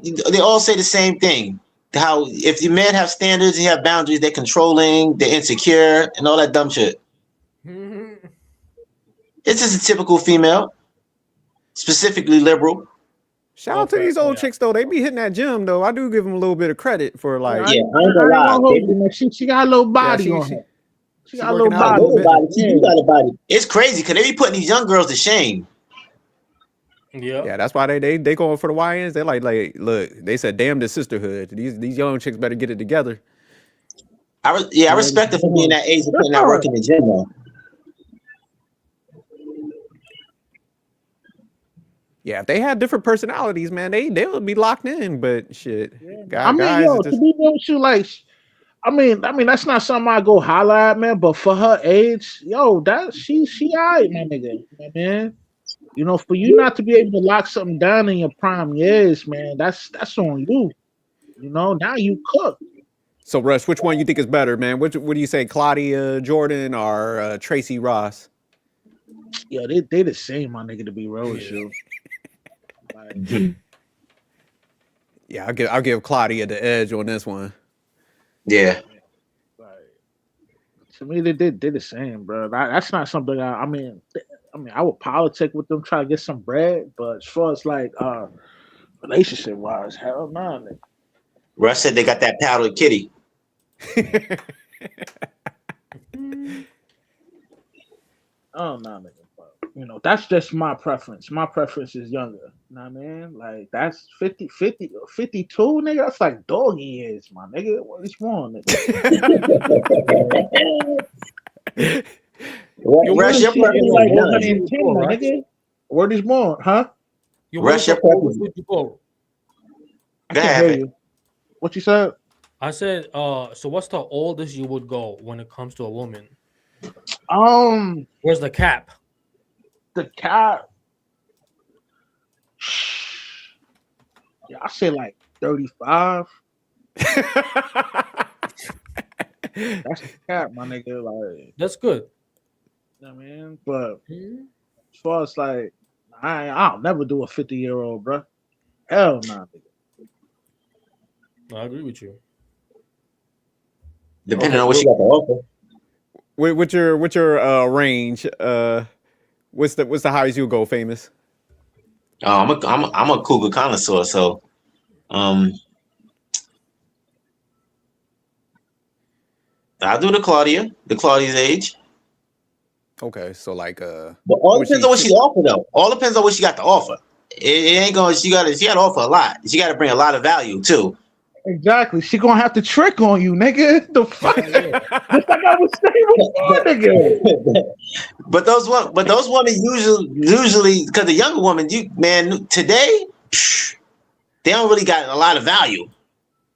they all say the same thing. How if the men have standards, you have boundaries, they're controlling, they're insecure, and all that dumb shit. It's just a typical female, specifically liberal. Shout out to Okay, these old yeah. chicks though. They be hitting that gym though. I do give them a little bit of credit for like. Yeah, I ain't gonna I ain't lie. gonna hold you, man. She got a little body she- on she- her. She she got a little working out a body. little bit. Nobody, she do got a body. It's crazy because they be putting these young girls to shame. Yeah. Yeah, that's why they going for the YNs. They like look. They said, "Damn the sisterhood." These young chicks better get it together. I respect her for being that age and putting that work in the gym, though. Yeah, if they had different personalities, man, they would be locked in. But shit, I mean, guys yo, is to just, be honest with you, like, I mean, that's not something I go holler at, man. But for her age, yo, that she alright, my nigga, man. You know, for you not to be able to lock something down in your prime years, man, that's on you. You know, now you cook. so Rush, which one you think is better, man? What do you say, Claudia Jordan or Tracy Ross? Yo, they the same, my nigga. To be real with you. Like, Yeah, I'll give Claudia the edge on this one. Yeah. like, to me, they the same, bro. That's not something I mean, I would politic with them, try to get some bread, but as far as like relationship wise, hell no, nigga. Rush said they got that powdered kitty. Oh no, nigga. But, you know, that's just my preference. My preference is younger. You know what I mean? Like that's 50, 52, nigga. That's like doggy years, my nigga. What is wrong, nigga? Rush, your preference is like young. 110, my nigga. Word is born, huh? You Rush your what would you go? I Go can't ahead, hear man. you. What you said? I said, so what's the oldest you would go when it comes to a woman? Where's the cap? The cat. Yeah, I say like 35. That's the cat, my nigga. Like, That's good. you know what I mean? But as far as like, I'll never do a 50-year-old, bro. Hell nah, nigga. I agree with you. Depending on what you got to offer. What's your range? What's the highest you go, Famous? I'm a cougar connoisseur, so I'll do the Claudia's age. Okay, so like But all what depends she- on what she offer, though. All depends on what she got to offer. It ain't going. She got to offer a lot. She got to bring a lot of value too. Exactly. She gonna have to trick on you, nigga. The fuck? Just like I was saying before, nigga. But those women usually because the younger woman, today they don't really got a lot of value.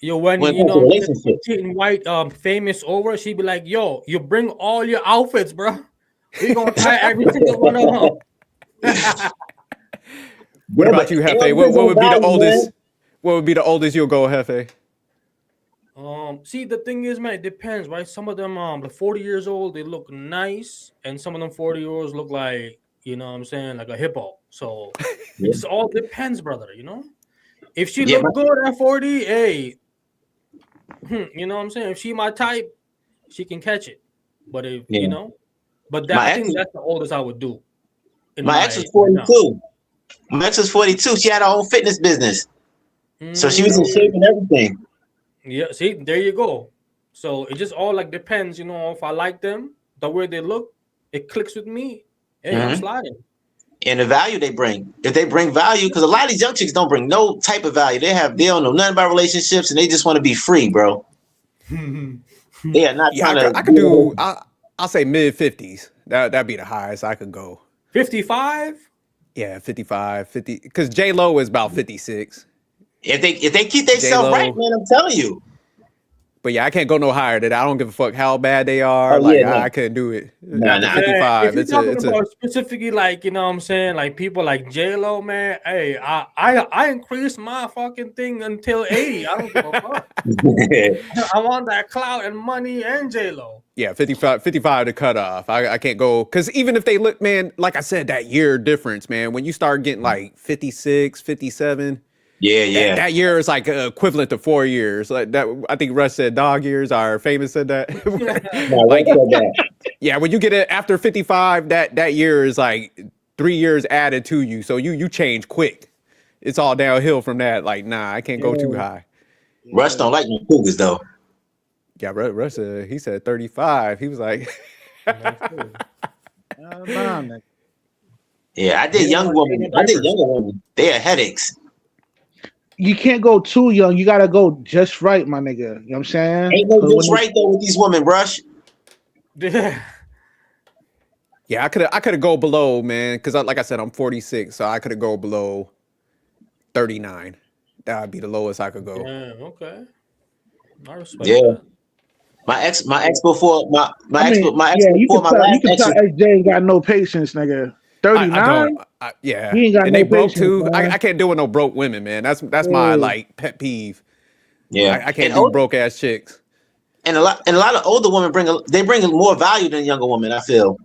Yo, when When you it comes to know relationships. getting white Famous over, she'd be like, "Yo, you bring all your outfits, bro. We gonna try every single one of them." What about you, Hefe? What would be the oldest? Man. What would be the oldest you'll go, Hefe? See, the thing is, man, it depends, right? Some of them, like 40 years old, they look nice, and some of them 40-year-olds look like, you know what I'm saying, like a hippo. So it just all depends, brother, you know? If she Yeah, look good at 40, hey, you know what I'm saying? If she my type, she can catch it. But if, Yeah. you know, but that, My I think ex- that's the oldest I would do. My ex was 42. My ex was 42. She had her own fitness business, so she was in shape and everything. Yeah, see, there you go. So it just all like depends, you know, if I like them, the way they look, it clicks with me. Hey, I'm Mhm. sliding. And the value they bring. If they bring value, because a lot of these young chicks don't bring no type of value. They don't know nothing about relationships, and they just want to be free, bro. They are not Yeah, trying to. I could do. I'll say mid-50s. That'd be the highest I could go. 55? Yeah, 55, 50. Because J Lo is about 56. If they keep themselves J-Lo. right, man, I'm telling you. But yeah, I can't go no higher than that. I don't give a fuck how bad they are. Oh, Like yeah, no. I couldn't do it. Nah, After nah. Man, 55, if you're it's talking a about specifically, like, you know what I'm saying, like people like J-Lo, man, hey, I increased my fucking thing until 80. I don't give a fuck. I want that clout and money and J-Lo. yeah, 55 to cut off. I can't go because even if they look, man, like I said, that year difference, man, when you start getting like 56, 57, Yeah. that year is like equivalent to 4 years. Like that, I think Russ said dog years. Our famous said that. No, Like, Russ said that. yeah, when you get it after 55, that year is like 3 years added to you. So you change quick. It's all downhill from that. Like, nah, I can't go too high. Russ don't like no cougars though. Yeah, Russ, he said 35. He was like, Nah, nigga. Yeah, I did young women. I did younger women. They are headaches. You can't go too young. You gotta go just right, my nigga. You know what I'm saying? Ain't no 'Cause just right though with these women, Rush. yeah, I could go below, man, because like I said, I'm 46, so I could go below 39. That would be the lowest I could go. Yeah, okay. I respect Yeah. that. My ex before my I ex mean, my ex yeah, you before can my tell, you last can ex. tell SJ ain't got no patience, nigga. 39. I don't. Yeah, He ain't got and no they broke patience, too. man. I can't deal with no broke women, man. That's my Yeah. like pet peeve. Yeah, I can't and do broke ass chicks. and a lot of older women bring more value than younger women. I feel.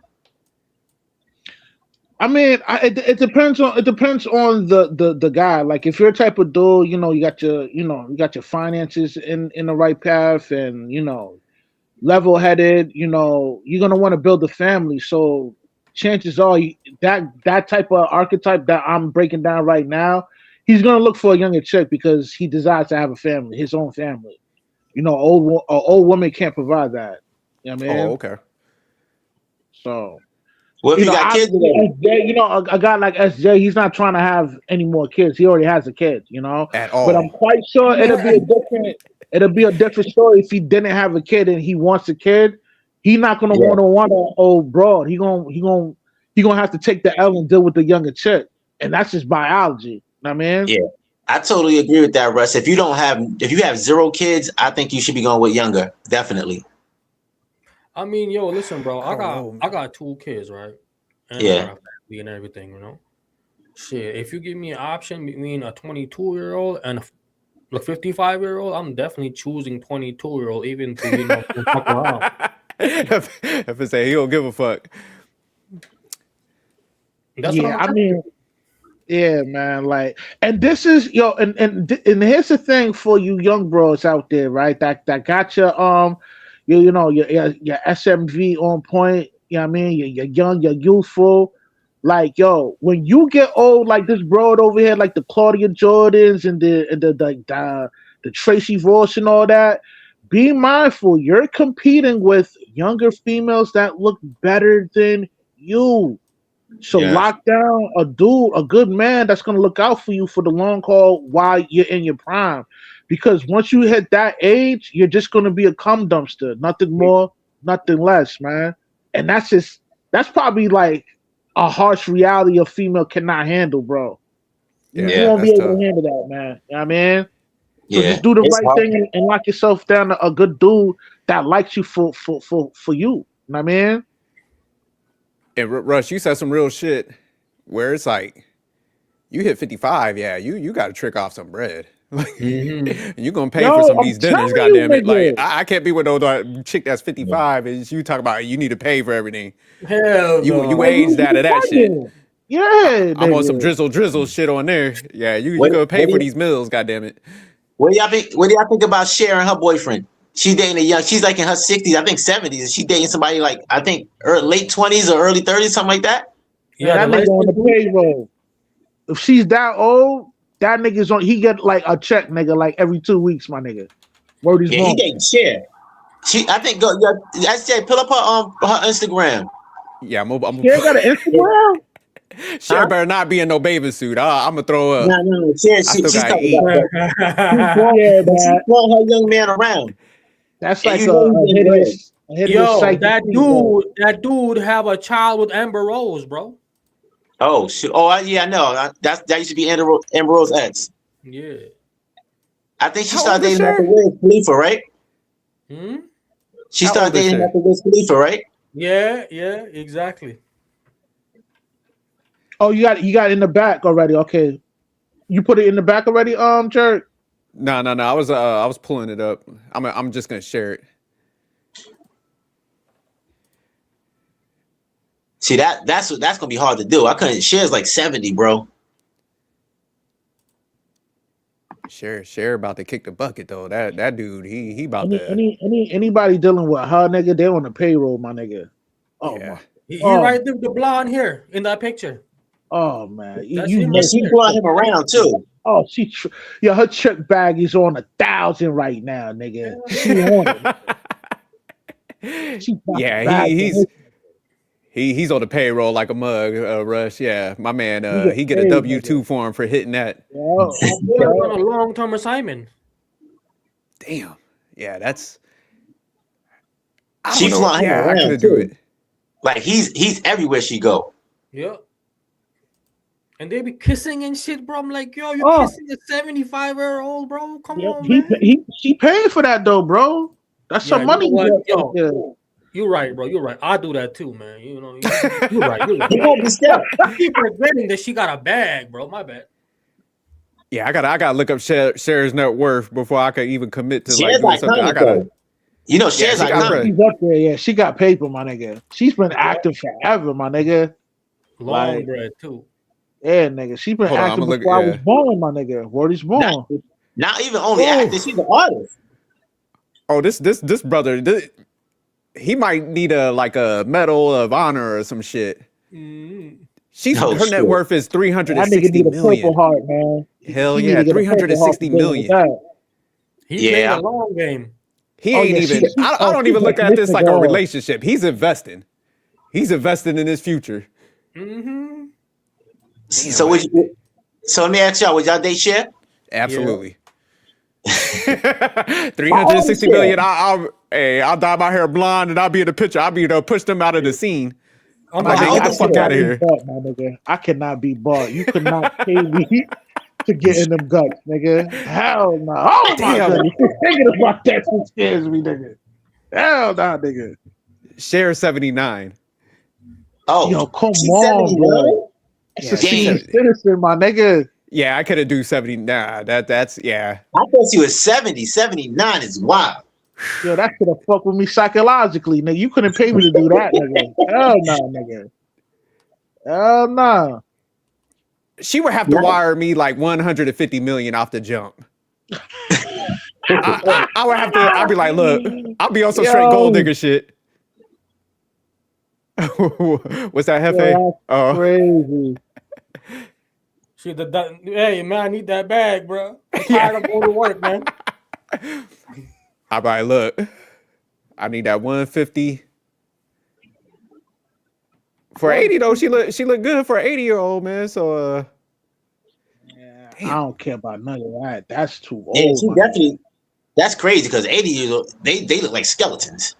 I mean, it depends on the guy. Like if you're a type of dude, you know, you got your finances in the right path, and you know, level headed. You know, you're gonna want to build a family. So chances are that type of archetype that I'm breaking down right now, he's gonna look for a younger chick because he desires to have a family, his own family. You know, old woman can't provide that. You know what I mean? Oh, okay. So. Well, if you know, got kids, SJ, you know, a guy like SJ, he's not trying to have any more kids. He already has a kid, you know. At all. But I'm quite sure it'll be a different story if he didn't have a kid and he wants a kid. He's not gonna want an old broad. He gonna have to take the L and deal with the younger chick, and that's just biology. You know what I mean? yeah, I totally agree with that, Russ. If you have 0 kids, I think you should be going with younger. Definitely. I mean, yo, listen, bro. I don't know. got 2 kids, right? And Yeah. I got a family and everything, you know. Shit, if you give me an option between a 22-year-old and a 55-year-old, I'm definitely choosing 22-year-old, even to fuck around. If it say he don't give a fuck. That's what Yeah, I'm I mean, yeah, man. Like, and this is and here's the thing for you young bros out there, right? That got your you know your SMV on point. You know what I mean? You're young, you're youthful. Like, yo, when you get old, like this broad over here, like the Claudia Jordans and the Tracy Ross and all that, be mindful. You're competing with younger females that look better than you. So Yeah. lock down a good man that's gonna look out for you for the long haul while you're in your prime. Because once you hit that age, you're just gonna be a cum dumpster. Nothing more, nothing less, man. And that's probably like a harsh reality a female cannot handle, bro. You won't be that's able tough. to handle that, man. You know what I mean? So Yeah, just do the it's right hard. thing and lock yourself down to a good dude that likes you for you. You know what I mean? And Rush, you said some real shit where it's like you hit 55, yeah, you got to trick off some bread. Like, you gonna pay for some of these dinners, telling you, goddamn it! Like nigga. I can't be with no chick that's 55 and you talk about you need to pay for everything. hell You no. aged out of that shit. Yeah, I'm on some nigga. drizzle shit on there. Yeah, you What- gonna pay what for do these meals, goddamn it. What do y'all think about Cher and her boyfriend? She's dating she's like in her 60s, I think 70s, and she dating somebody like I think late 20s or early 30s, something like that. Yeah, that the nigga on the light-skinned dude. payroll. If she's that old, that nigga's on. He get like a check, nigga, like every 2 weeks, my nigga. Word is Yeah, he wrong. dating Cher. I think SJ, pull up her Instagram. Yeah, I'm Yeah, got an Instagram. Cher better not be in no bathing suit. I'm gonna throw up. No, Cher, still she's gotta talking eat. about that. Yeah, But she's man. throwing her young man around. That's And like you know he's in a hit of Yo, psychic that thing, bro. dude have a child with Amber Rose, bro. Oh shit! Oh yeah, I know. That used to be Amber Rose's ex. Yeah. I think she How started old is dating Cher? after Wiz Khalifa, right? Hmm? She How started old is dating she? after Wiz Khalifa, right? Yeah, yeah, exactly. Oh, you got it in the back already. Okay. You put it in the back already, Jerk? No. I was pulling it up. I'm just gonna share it. See that's gonna be hard to do. I couldn't. Cher's like 70, bro. Share about to kick the bucket though. That dude, he about to. Anybody dealing with her, nigga, they on the payroll, my nigga. Oh Yeah. my. He Oh, right there with the blonde hair in that picture. oh man. That's You him know And right she there. brought him around too. Oh, yeah, her check bag is on 1,000 right now, nigga. She on it. She got Yeah, the bag. he's on the payroll like a mug, Rush. Yeah, my man, get he get a paid, W-2 for him for hitting that. Yo, They're on a long-term assignment. Damn. Yeah, that's. I She don't know. flying him Yeah, I around could do too. it. Like he's everywhere she go. Yeah. And they be kissing and shit, bro. I'm like, yo, you Oh. kissing a 75-year-old, bro? Come yeah, on, man. she paid for that though, bro. That's Yeah, some money. you know what? you Yo. get right there. You're right, bro. You're right. I do that too, man. You know, you're right. You're He right. won't be still. I keep forgetting that she got a bag, bro. My bad. Yeah, I gotta look up Cher's net worth before I could even commit to like Cher's doing something. I iconic gotta. though. You know, Cher's she got iconic. bread. She's up there, yeah. She got paper, my nigga. She's been active forever, my nigga. Long Like- bread too. Yeah, nigga. She's been Hold on, active I'ma look- before I was yeah. born, my nigga. Word is born. Not even only Oh. actor, she's an artist. Oh, this brother, he might need a medal of honor or some shit. Mm. Oh, Her net shit. worth is That nigga 360 need a Purple million. Heart, man. Hell He need yeah, to get a Purple Heart 360 for dealing with million. that. He played Yeah. a long game. He Oh, ain't yeah, even. she- I oh, don't she even look got at this Mr. like a Dog. relationship. He's investing. He's investing in his future. Mm-hmm. So let me ask y'all, would y'all date Cher? Absolutely. 360 million. I'll dye my hair blonde and I'll be in the picture. I'll be push them out of the scene. I'm Like, How hey, old get the is fuck she? out of here. Bought, my nigga. I cannot be bought. You could not pay me to get in them guts, nigga. Hell no. Oh my Damn. goodness. Thinking about that shit scares me, nigga. Hell no, nigga. Share 79. Oh, Yo, come she's on, 79? bro. It's Yeah, a senior she's- citizen, my nigga. Yeah, I could have do 70. Nah, that's yeah. I thought she was 70. 79 is wild. Yo, that could have fucked with me psychologically, nigga. You couldn't pay me to do that, nigga. Hell no, nigga. Hell no. She would have to Yeah. wire me like 150 million off the jump. I would have to. I'd be like, look, I'll be on some straight Yo. gold digger shit. What's that, Hefe? Yo, that's Oh, crazy. Shit, hey man, I need that bag, bro. I'm tired of going to work, man. I'd be like, look, I need that 150. For 80 though, she look good for an 80-year-old, man. So Yeah, I don't care about none of that. That's too old. Yeah, she my definitely. That's crazy because 80 years old, they look like skeletons.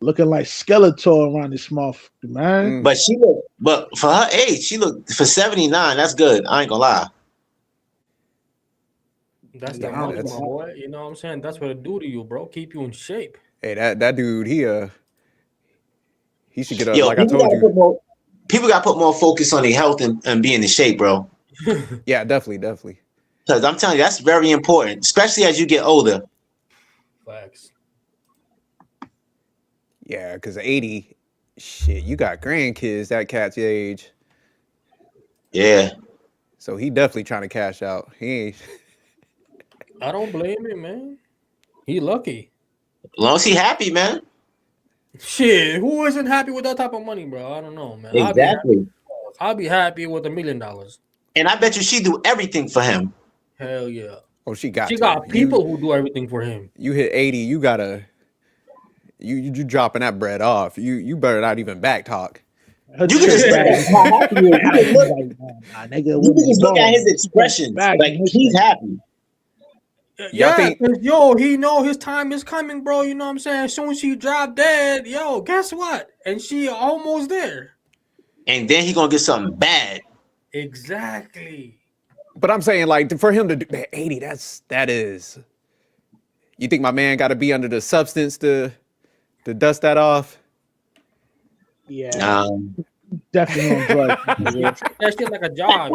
looking like Skeletor around this motherfucker, man. Mm. But for her age, she looked for 79. That's good. I ain't gonna lie. That's Yeah, the money, my that's- boy. You know what I'm saying? That's what it do to you, bro. Keep you in shape. Hey, that dude, he should get up. Yo, Like I told you. People got to put more focus on their health and being in shape, bro. Yeah, definitely. Because I'm telling you, that's very important, especially as you get older. Facts. Yeah, because 80, shit, you got grandkids that cat's age. Yeah. So he definitely trying to cash out. He ain't. I don't blame him, man. He lucky. As long as he happy, man. Shit, who isn't happy with that type of money, bro? I don't know, man. Exactly. I'll be happy with $1 million. And I bet you she do everything for him. Hell yeah. Oh, she got. She to. got people who do everything for him. You hit 80, you gotta. You dropping that bread off. You better not even back talk. Her You can just check look bag- at how happy he is. You can look- Nigga, you can just look at his expression. Bag- Like he's happy. Yeah, think- 'cause, yo, he know his time is coming, bro. You know what I'm saying? As soon as she drop dead, yo, guess what? And she almost there. And then he gonna get something bad. Exactly. But I'm saying, like, for him to do that 80, that is. You think my man got to be under the substance to dust that off? Yeah, Definitely on drugs. That shit like a job.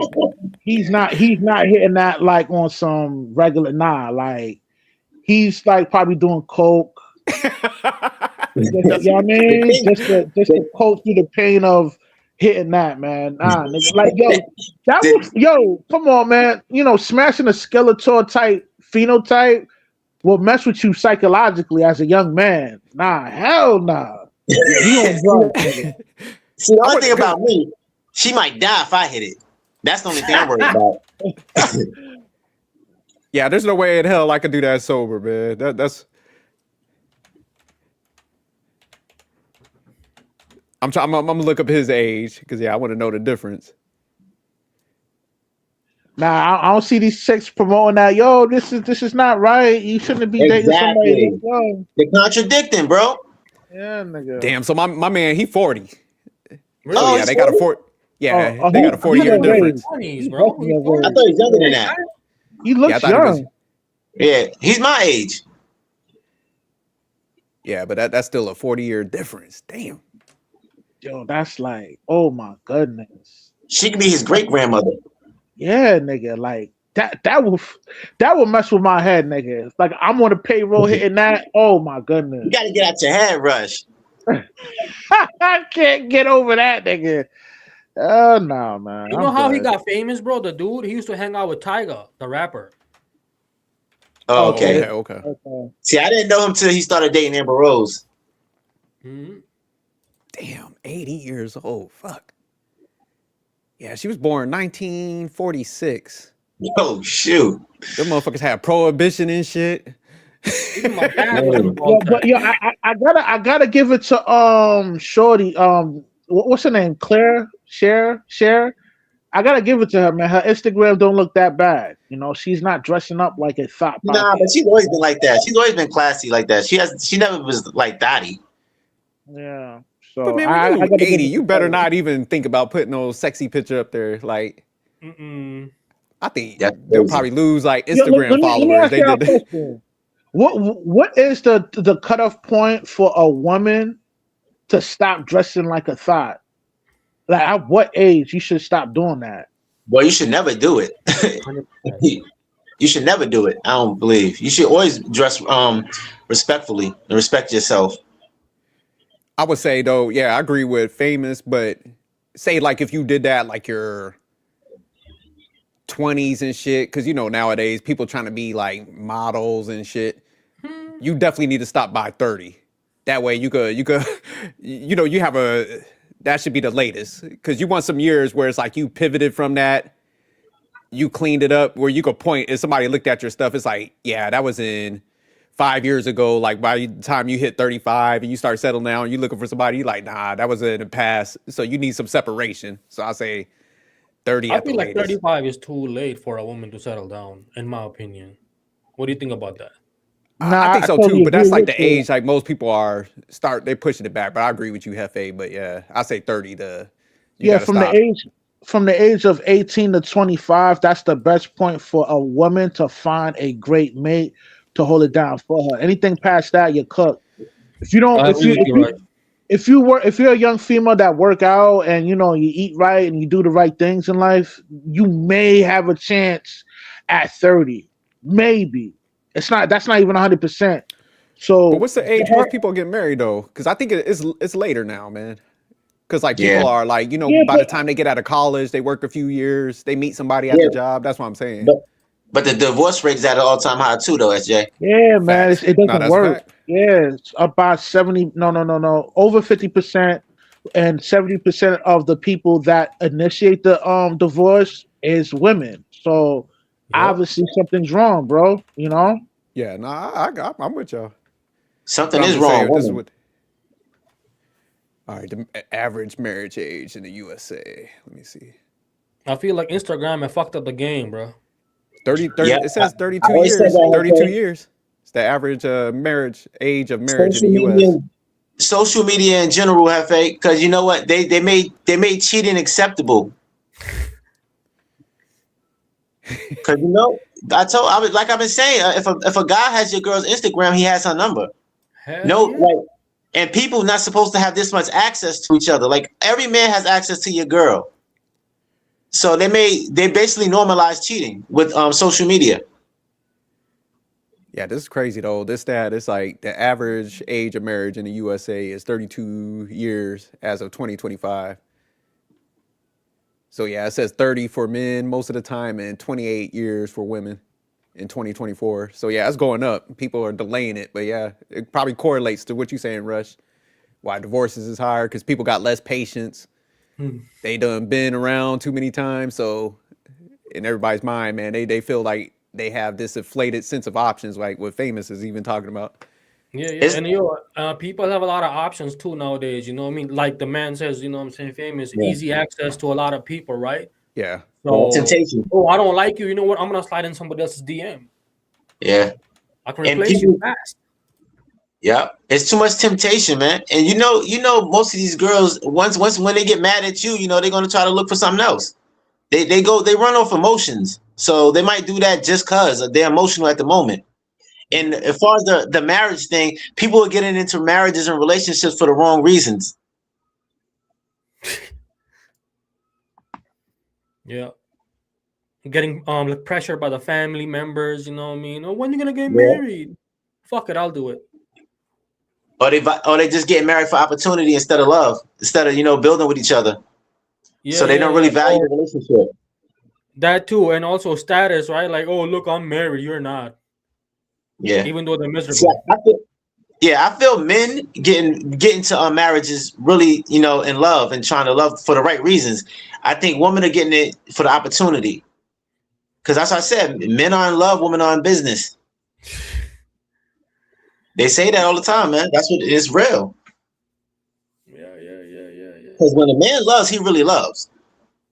He's not hitting that like on some regular like he's like probably doing coke. You know what I mean? Just to cope through the pain of hitting that, man. Nah, nigga. Like come on, man. You know, smashing a Skeletor type phenotype will mess with you psychologically as a young man. Nah, hell nah. You on drugs, nigga. See, the only thing about me, she might die if I hit it. That's the only thing I'm worried about. Yeah, there's no way in hell I could do that sober, man. That's. I'm gonna look up his age because I want to know the difference. Nah, I don't see these chicks promoting that. Yo, this is not right. You shouldn't be dating somebody this young. They're contradicting, bro. Yeah, nigga. Damn. So my man, he 40. Really? Oh, Yeah, they got a 40. Yeah, they got a 40-year difference. 20s, bro. I thought he was younger than that. He looks I thought he was- young. Yeah, he's my age. Yeah, but that's still a 40-year difference. Damn. Yo, that's like, oh my goodness. She could be his great grandmother. Yeah, nigga, like that will mess with my head, nigga. It's like I'm on the payroll hitting that. Oh my goodness. You got to get out your head, Rush. I can't get over that, nigga. Oh no, man. You know how he got famous, bro? The dude, he used to hang out with Tyga, the rapper. Oh, okay. Okay. See, I didn't know him till he started dating Amber Rose. Mm-hmm. Damn, 80 years old. Fuck. Yeah, she was born 1946. Oh, shoot. Them motherfuckers had prohibition and shit. Even my dad was Yeah, involved. but I gotta give it to Shorty. What's her name? Claire? Cher? I gotta give it to her, man. Her Instagram don't look that bad. You know, she's not dressing up like a thought. Nah, but she's always been like that. She's always been classy like that. She never was like Dottie. Yeah. So But man, I when you gotta give 80, it you to better her. not even think about putting no sexy picture up there. Like, Mm-mm. I think That's they'll crazy. probably lose like Yo, Instagram let me followers. ask They y'all a did. question. What is the cutoff point for a woman to stop dressing like a thought? Like at what age you should stop doing that? Well, you should never do it. 100%. You should never do it. I don't believe. You should always dress respectfully and respect yourself. I would say though, yeah, I agree with famous, but say like if you did that like your 20s and shit, because you know nowadays people trying to be like models and shit. You definitely need to stop by 30. That way you could you know, you have that should be the latest, because you want some years where it's like you pivoted from that, you cleaned it up, where you could point if somebody looked at your stuff, it's like, yeah, that was in 5 years ago. Like by the time you hit 35 and you start settling down, you looking for somebody, you like, nah, that was in the past. So you need some separation. So I say 30 I at the feel like latest. 35 is too late for a woman to settle down, in my opinion. What do you think about that? I think so totally too, but that's agree like the with you. age like most people they're pushing it back. But I agree with you, Hefe. But yeah, I say 30 to you Yeah, gotta from stop. the age of 18 to 25, that's the best point for a woman to find a great mate to hold it down for her. Anything past that, you're cooked. If you don't, I agree with you, right? if you're a young female that work out and you know you eat right and you do the right things in life, you may have a chance at 30. Maybe. That's not even 100%. So But what's the age most people get married though? Because I think it's later now, man. Because like people Yeah. are like, you know, Yeah, by the but- time they get out of college, they work a few years, they meet somebody at Yeah. the job. That's what I'm saying. But the divorce rate is at an all-time high too, though, SJ. yeah, man, Facts. it No, doesn't that's work. fact. Yeah, it's about 70. No. Over 50% and 70% of the people that initiate the divorce is women. So obviously something's wrong, bro. You know? Yeah, I'm with y'all. Something But I'm is just saying, wrong. this is women. all right, the average marriage age in the USA. Let me see. I feel like Instagram has fucked up the game, bro. 30 Yeah, it says I 32 always said years. that, 32 okay. years. It's the average marriage age of marriage Social in the US. media, social media in general, Hefe, because you know what? They made cheating acceptable. Because like I've been saying, if a guy has your girl's Instagram, he has her number. Hell No, yeah. like, and people not supposed to have this much access to each other. Like every man has access to your girl. So they basically normalize cheating with social media. Yeah, this is crazy though. This stat, it's like the average age of marriage in the USA is 32 years as of 2025. So yeah, it says 30 for men most of the time and 28 years for women in 2024. So yeah, it's going up. People are delaying it, but yeah, it probably correlates to what you're saying, Rush. Why divorces is higher because people got less patience. They done been around too many times, so in everybody's mind, man, they feel like they have this inflated sense of options, like what Famous is even talking about. Yeah, yeah. And people have a lot of options too nowadays, you know what I mean? Like the man says, you know what I'm saying, Famous, Yeah. easy access to a lot of people, right? Yeah. So, Temptation. oh, I don't like you. You know what? I'm gonna slide in somebody else's DM. Yeah. I can And replace you fast. Yeah, it's too much temptation, man. And you know, most of these girls, once when they get mad at you, you know, they're gonna try to look for something else. They run off emotions, so they might do that just cause they're emotional at the moment. And as far as the marriage thing, people are getting into marriages and relationships for the wrong reasons. Yeah. Getting like pressured by the family members, you know what I mean? Oh, when you gonna get married? Fuck it, I'll do it. Or they just get married for opportunity instead of love, instead of building with each other. Yeah, So they don't really value the relationship. that too, and also status, right? Like, oh, look, I'm married, you're not. Yeah. Even though they're So miserable. I feel men getting to marriages really, in love and trying to love for the right reasons. I think women are getting it for the opportunity. Because as I said, men are in love, women are in business. They say that all the time, man. That's what it's real. Yeah. Because when a man loves, he really loves.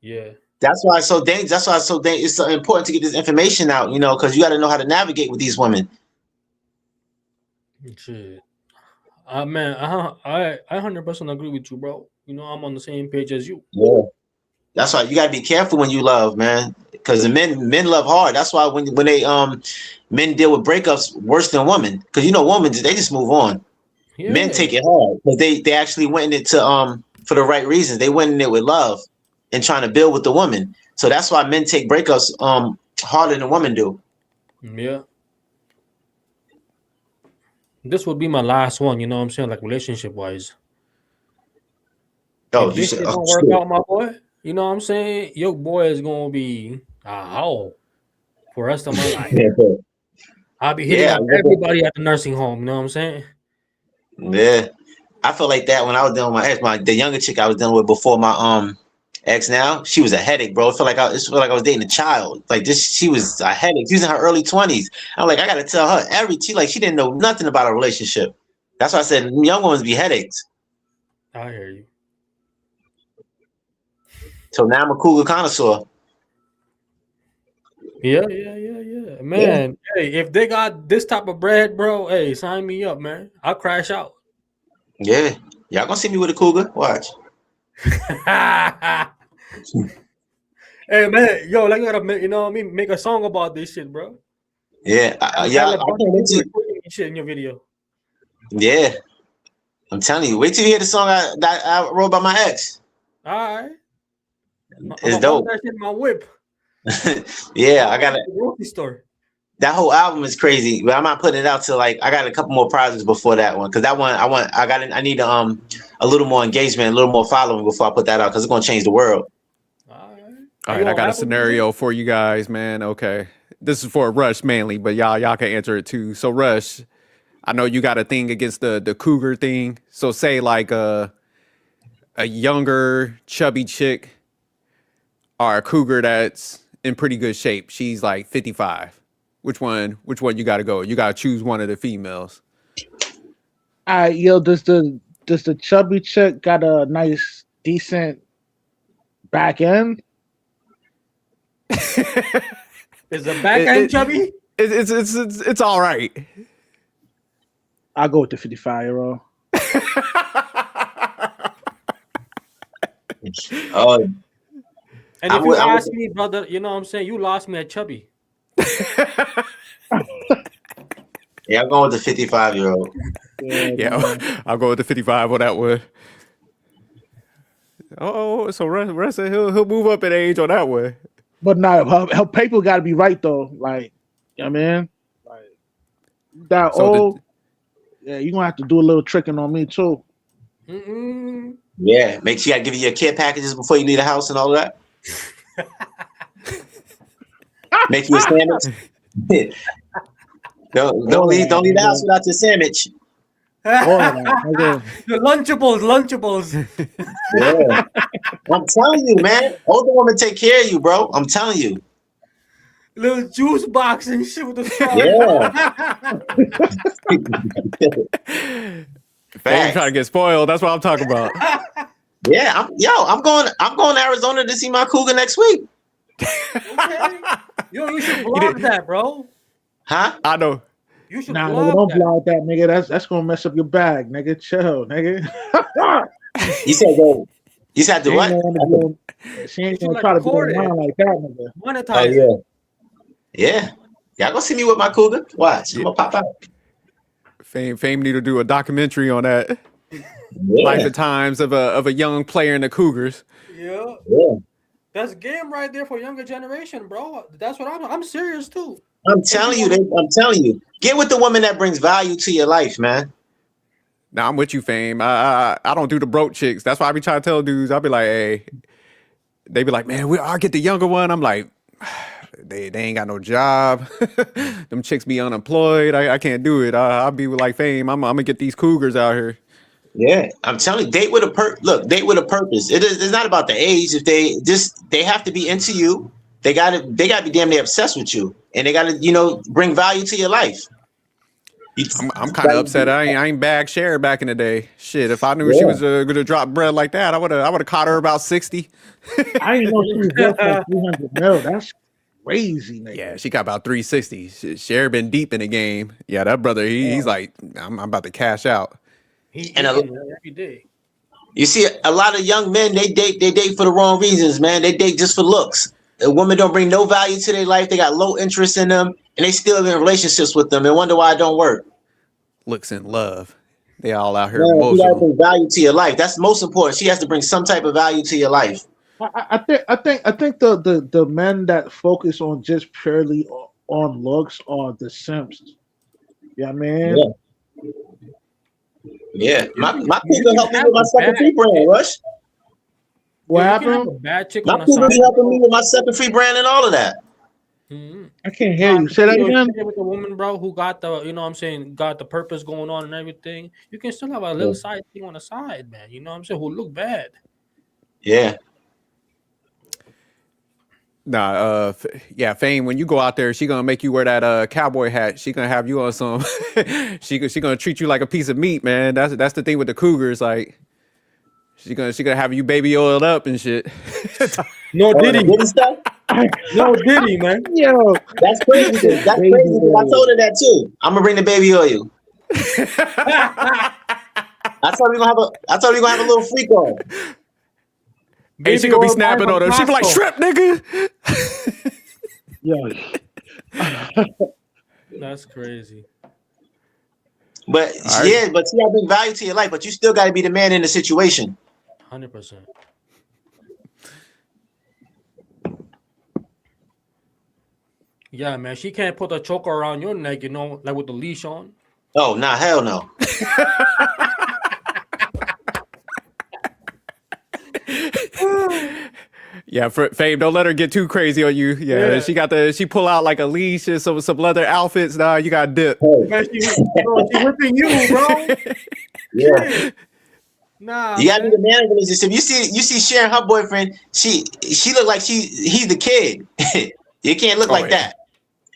Yeah. That's why it's so dangerous. That's why it's so important to get this information out, because you got to know how to navigate with these women. Shit. Man, I 100% agree with you, bro. You know, I'm on the same page as you. Yeah. That's why you got to be careful when you love, man. Because the men love hard. That's why when they men deal with breakups worse than women. Because women they just move on. Yeah. Men take it hard because they actually went in it to for the right reasons. They went in it with love and trying to build with the woman. So that's why men take breakups harder than women do. Yeah. This would be my last one, you know what I'm saying? Like relationship wise. Oh, If you this said, shit don't work out, my boy, you know what I'm saying? Your boy is gonna be a hoe for the rest of my life. I'll be hitting up everybody at the nursing home, you know what I'm saying? Yeah. I felt like that when I was dealing with my ex, the younger chick I was dealing with before my ex now, she was a headache, bro. It felt like I was dating a child. Like this, she was a headache. She was in her early 20s. I'm like, I gotta tell her she didn't know nothing about a relationship. That's why I said young women be headaches. I hear you. So now I'm a cougar connoisseur. Yeah. Man, hey, if they got this type of bread, bro, hey, sign me up, man. I'll crash out. Yeah. Y'all gonna see me with a cougar? Watch. Hey man, yo, like you gotta make, you know what I mean? Make a song about this shit, bro. Yeah. I can't wait to. Shit in your video. Yeah. I'm telling you. Wait till you hear the song that I wrote about my ex. All right. It's dope. That shit in my whip. Yeah, I got it. Grocery store. That whole album is crazy, but I'm not putting it out till I got a couple more projects before that one, because that one I need a little more engagement, a little more following before I put that out, because it's gonna change the world. All right, I got a scenario for you guys, man. Okay, this is for Rush mainly, but y'all can answer it too. So Rush, I know you got a thing against the cougar thing. So say like a younger chubby chick or a cougar that's in pretty good shape. She's like 55. Which one you got to go? You got to choose one of the females. Yo, does the chubby chick got a nice, decent back end? Is the back end chubby? It's all right. I'll go with the 55-year-old. Oh, And if you ask me, brother, you know what I'm saying? You lost me at chubby. Yeah, I'm going with the 55-year-old. Yeah, I'll go with the 55 on that one. Oh, so Russell, he'll move up in age on that one. But no, her paper got to be right though. Like, you know what I mean, like that So old. Yeah, you gonna have to do a little tricking on me too. Mm-mm. Yeah, make sure you gotta give you your care packages before you leave the house and all that. Make you a sandwich. don't leave the house without your sandwich. The Lunchables. Yeah. I'm telling you, man. Older women take care of you, bro. I'm telling you. Little juice box and shit with the straw. Yeah. Fame trying to get spoiled. That's what I'm talking about. Yeah, I'm going to Arizona to see my cougar next week. Okay. You should vlog that, bro. Huh? I know. You should Nah, nigga, vlog don't that. vlog that, nigga. That's gonna mess up your bag, nigga. Chill, nigga. You said go. You said do what? She ain't You gonna should, try to like, go record it. around like that, nigga. Monetize Oh it. yeah. Y'all gonna see me with my cougar? Watch. I'm gonna pop out. Fame need to do a documentary on that. Yeah. Life and times of a young player in the Cougars. Yeah. Yeah. That's game right there for younger generation, bro. That's what I'm serious too. I'm telling you. Get with the woman that brings value to your life, man. Now I'm with you, Fame. I don't do the broke chicks. That's why I be trying to tell dudes. I'll be like, hey, they be like, man, I'll get the younger one. I'm like, they ain't got no job. Them chicks be unemployed. I can't do it. I'll be like Fame. I'm gonna get these cougars out here. Yeah, I'm telling you, date with a purpose. It's not about the age. If they have to be into you. They gotta be damn near obsessed with you, and they gotta bring value to your life. I'm kind of upset. I ain't bagged Cher back in the day. Shit, if I knew she was gonna drop bread like that, I would have caught her about 60. I didn't know she was worth like 300 mil. That's crazy, nigga. Yeah, she got about 360. Cher been deep in the game. Yeah, that brother, he's like, I'm about to cash out. Every day. You see, a lot of young men they date for the wrong reasons, man. They date just for looks. A woman don't bring no value to their life. They got low interest in them, and they still in relationships with them and wonder why it don't work. Looks and love. They all out here Yeah, you gotta emotional. bring value to your life. That's most important. She has to bring some type of value to your life. I think the men that focus on just purely on looks are the simps. Yeah, man. Yeah. My people help me with my second free brand, Rush. What You can have happened? a bad chick My on the people side. be helping me with my second free brand and all of that. Mhm. I can't hear you. Say that You again. stay with a woman, bro, who got the, you know what I'm saying, got the purpose going on and everything. You can still have a little side thing on the side, man. You know what I'm saying? Who look bad. Yeah. Nah, yeah, Fame, when you go out there, she gonna make you wear that cowboy hat. She gonna have you on some she gonna treat you like a piece of meat, man. That's the thing with the cougars, like she gonna have you baby oiled up and shit. No Diddy. Diddy stuff? No Diddy, man. Yo, That's crazy. That's crazy. I told her that too. I'm gonna bring the baby oil. I told her we gonna have a little freak on. Hey, she gonna be oil snapping buy on from her. She be like, Costco. shrimp, nigga. yo. That's crazy. But All right. but she gotta bring value to your life, but you still gotta be the man in the situation. 100%. Yeah, man. She can't put a choker around your neck, you know, like with the leash on. Oh, nah, hell no. Yeah, Fame, don't let her get too crazy on you. Yeah, Yeah. she pull out like a leash and some leather outfits. Nah, you got dip. Man, she whipping you, bro. Yeah. Nah, You gotta man. be the man in the relationship. You see Sharon, her boyfriend, she look like he's the kid. You can't look like yeah. that.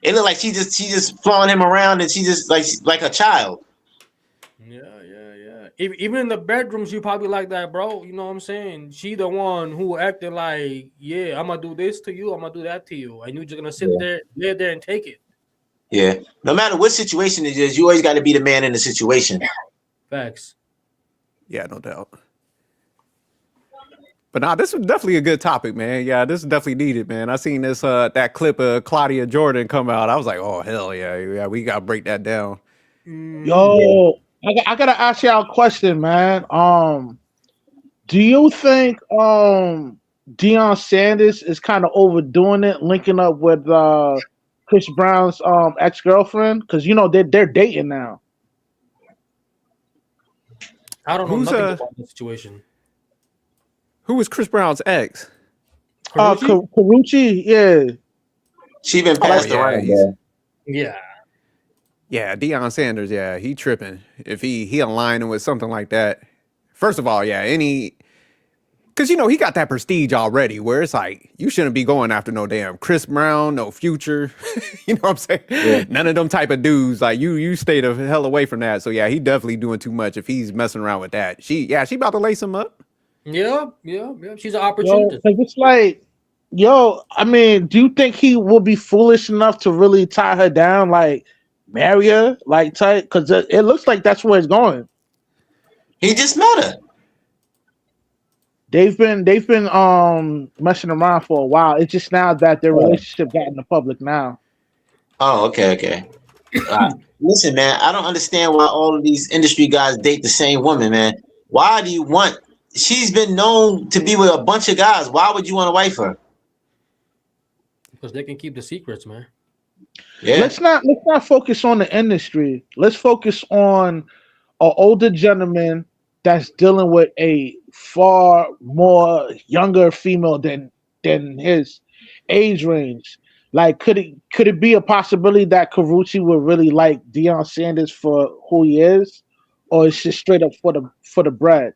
It look like she just flowing him around and she just like a child. Yeah. Even in the bedrooms, you probably like that, bro. You know what I'm saying? She the one who acted like, yeah, I'm gonna do this to you, I'm gonna do that to you, and you're just gonna sit there, lay there, and take it. Yeah. No matter what situation it is, you always got to be the man in the situation. Facts. Yeah, no doubt. But nah, this was definitely a good topic, man. Yeah, this is definitely needed, man. I seen this that clip of Claudia Jordan come out. I was like, oh hell yeah, yeah, we gotta break that down. Yo, I gotta ask y'all a question, man. Do you think Deion Sanders is kind of overdoing it, linking up with Chris Brown's ex-girlfriend? Because you know they're dating now. I don't know Who's, nothing about the situation. Who was Chris Brown's ex? Karuchi? Karuchi, yeah. She been passed yeah, around, he's- man. Yeah. Yeah, Deion Sanders, yeah, he tripping. If he aligning with something like that. First of all, yeah, because you know he got that prestige already, where it's like you shouldn't be going after no damn Chris Brown, no Future. You know what I'm saying? Yeah. None of them type of dudes. Like you stay the hell away from that. So yeah, he definitely doing too much if he's messing around with that. She about to lace him up. Yeah. She's an Yo, opportunist. 'cause it's like, yo, I mean, do you think he will be foolish enough to really tie her down, like marry her, like tie? Because it looks like that's where it's going. He just met her. They've been messing around for a while. It's just now that their relationship got in the public now. Oh, okay. Listen, man, I don't understand why all of these industry guys date the same woman, man. Why do you want? She's been known to be with a bunch of guys. Why would you want to wife her? Because they can keep the secrets, man. Yeah, Let's not focus on the industry. Let's focus on an older gentleman that's dealing with a far more younger female than his age range. Like, could it be a possibility that Karuchi would really like Deion Sanders for who he is, or it's just straight up for the bread?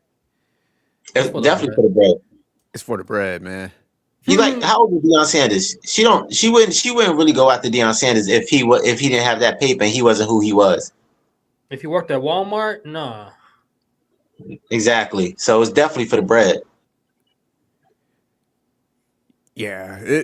it's definitely for the bread. It's for the bread, man. You like how old is Deion Sanders? She wouldn't really go after Deion Sanders if he didn't have that paper and he wasn't who he was. If you worked at Walmart, nah. Exactly. So it's definitely for the bread. Yeah,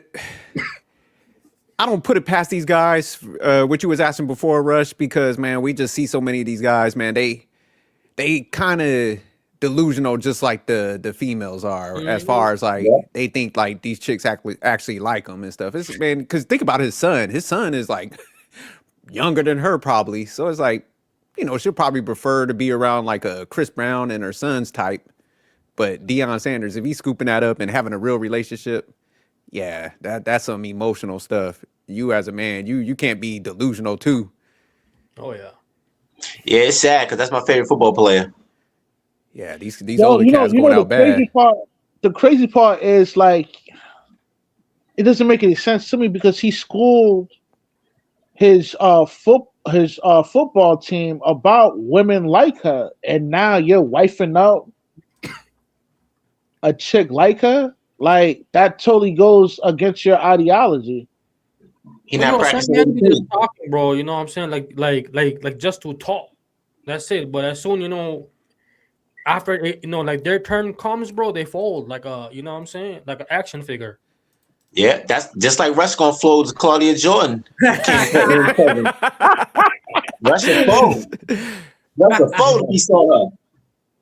I don't put it past these guys. What you was asking before, Rush, because man, we just see so many of these guys, man. They kind of delusional, just like the females are, as far as like they think like these chicks actually like them and stuff. It's man, because think about his son. His son is like younger than her probably, so it's like, you know, she'll probably prefer to be around like a Chris Brown and her son's type. But Deion Sanders, if he's scooping that up and having a real relationship, yeah, that's some emotional stuff. You as a man, you can't be delusional too. Oh yeah. Yeah, it's sad because that's my favorite football player. Yeah, these older cats going out bad. The crazy part is like it doesn't make any sense to me because he schooled his football team about women like her, and now you're wifing out a chick like her. Like that totally goes against your ideology. He Well, not you know, some practicing. men with be the just team. talking, bro. You know what I'm saying? Like just to talk. That's it. But as soon, you know, after it, you know, like their turn comes, bro, they fold like a, you know what I'm saying, like an action figure. Yeah, that's just like Russ gonna flow to Claudia Jordan. Russ will fold. Russ will fold if he saw her.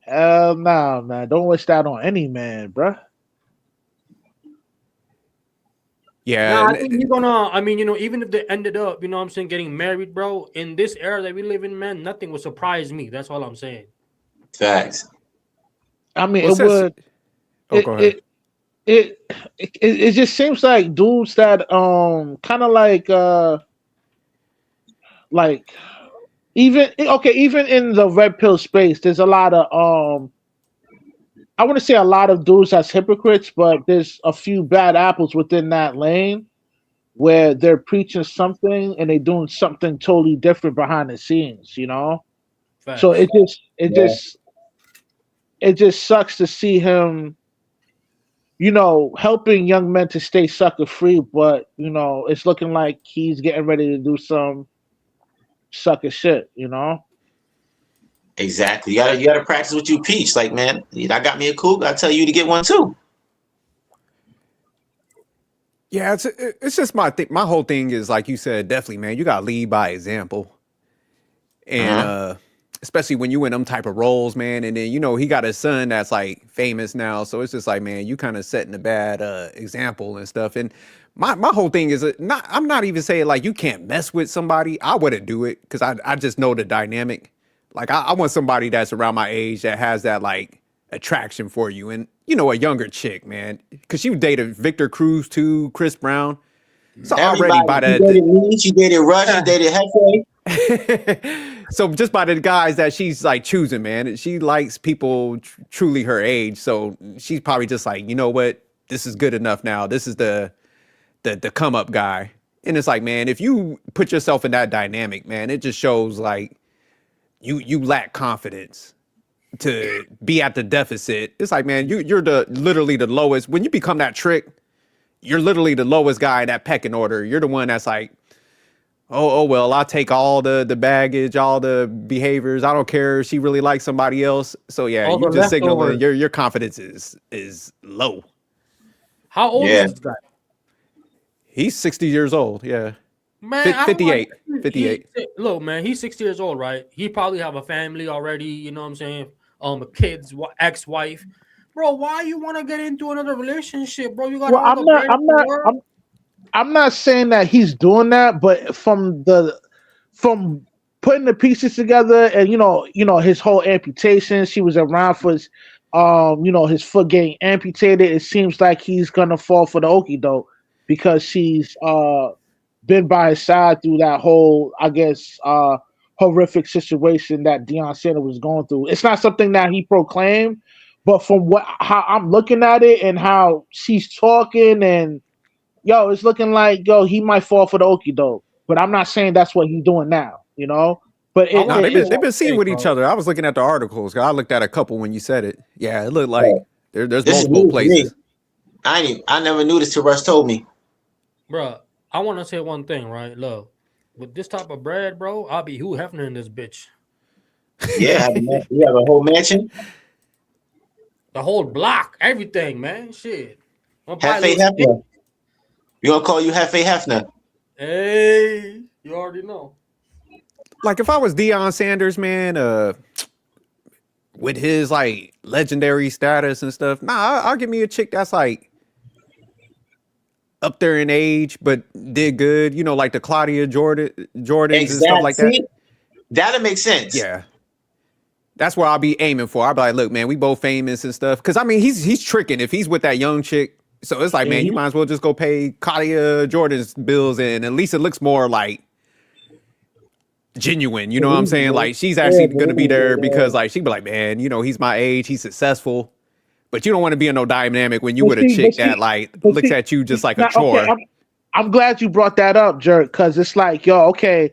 Hell no, man! Don't wish that on any man, bruh. Yeah, Nah, I think he's gonna. I mean, you know, even if they ended up, you know what I'm saying, getting married, bro, in this era that we live in, man, nothing would surprise me. That's all I'm saying. Facts. I mean, well, it since- would. Oh, go ahead. It just seems like dudes that kind of like even in the red pill space, there's a lot of I want to say a lot of dudes as hypocrites, but there's a few bad apples within that lane where they're preaching something and they're doing something totally different behind the scenes, you know. Facts. So it just sucks to see him, you know, helping young men to stay sucker free, but you know, it's looking like he's getting ready to do some sucker shit, you know. Exactly. You gotta practice what you preach. Like, man, I got me a cougar. I tell you to get one too. Yeah, it's just my whole thing is like you said, definitely, man. You gotta lead by example, and especially when you in them type of roles, man. And then, you know, he got a son that's like famous now. So it's just like, man, you kind of setting a bad example and stuff. And my whole thing is I'm not even saying like you can't mess with somebody. I wouldn't do it because I just know the dynamic. Like I want somebody that's around my age that has that like attraction for you. And, you know, a younger chick, man, because she dated Victor Cruz too, Chris Brown. So already by you dated me, you dated Rush, you dated Hefe. So just by the guys that she's like choosing, man, she likes people truly her age. So she's probably just like, you know what, this is good enough now. This is the come up guy. And it's like, man, if you put yourself in that dynamic, man, it just shows like you lack confidence to be at the deficit. It's like, man, you're literally the lowest. When you become that trick, you're literally the lowest guy in that pecking order. You're the one that's like, oh well, I'll take all the baggage, all the behaviors. I don't care if she really likes somebody else. So yeah, All you the just signaling leftovers. your confidence is low. How old Yeah. is this guy? He's 60 years old. Yeah. Man, I 58. want- 58. Look, man, he's 60 years old, right? He probably have a family already. You know what I'm saying? Kids, ex-wife. Bro, why you want to get into another relationship, bro? You got Well, all the bread in the world. I'm not saying that he's doing that, but from putting the pieces together, and you know his whole amputation, she was around for his, his foot getting amputated. It seems like he's gonna fall for the okie doke because she's been by his side through that whole, I guess, horrific situation that Deion Sanders was going through. It's not something that he proclaimed, but from how I'm looking at it and how she's talking, and it's looking like he might fall for the okie doke. But I'm not saying that's what he's doing now, you know. But No, they've been seeing with each other. I was looking at the articles. I looked at a couple when you said it. Yeah, it looked like there's This is multiple news to me. places. I never knew this till Rush told me. Bro, I want to say one thing, right? Look, with this type of bread, bro, I'll be Hugh Hefner in this bitch. Yeah, you have a whole mansion. The whole block, everything, man. Shit. I'm Hefe probably- Hefner. You gonna call you Hefe Hefner? Hey, you already know. Like if I was Deion Sanders, man, with his like legendary status and stuff, I'll give me a chick that's like up there in age, but did good. You know, like the Claudia Jordans and stuff like that. See, that'll make sense. Yeah. That's what I'll be aiming for. I'll be like, look, man, we both famous and stuff. Cause I mean, he's tricking if he's with that young chick. So it's like, man, you might as well just go pay Claudia Jordan's bills, and at least it looks more like genuine. You know what I'm saying? Like she's actually gonna be there because like she'd be like, man, you know, he's my age, he's successful. But you don't want to be in no dynamic when you with a chick that like looks at you just like a chore. Okay, I'm glad you brought that up, Jerk, because it's like, okay,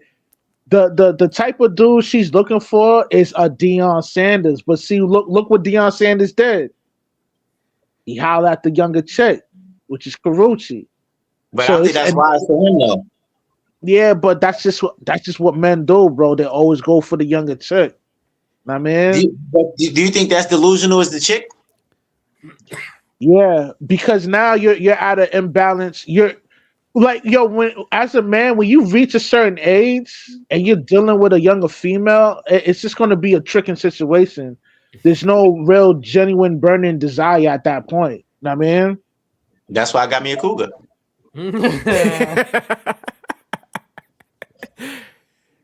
the type of dude she's looking for is a Deion Sanders. But see, look what Deion Sanders did. He howled at the younger chick, which is Carucci. But I think that's wise for him though. Yeah, but that's just what men do, bro. They always go for the younger chick. I mean, Do you think that's delusional as the chick? yeah, because now you're at an imbalance. You're like, when as a man, when you reach a certain age and you're dealing with a younger female, it's just going to be a tricking situation. There's no real genuine burning desire at that point. You know what I mean? That's why I got me a cougar.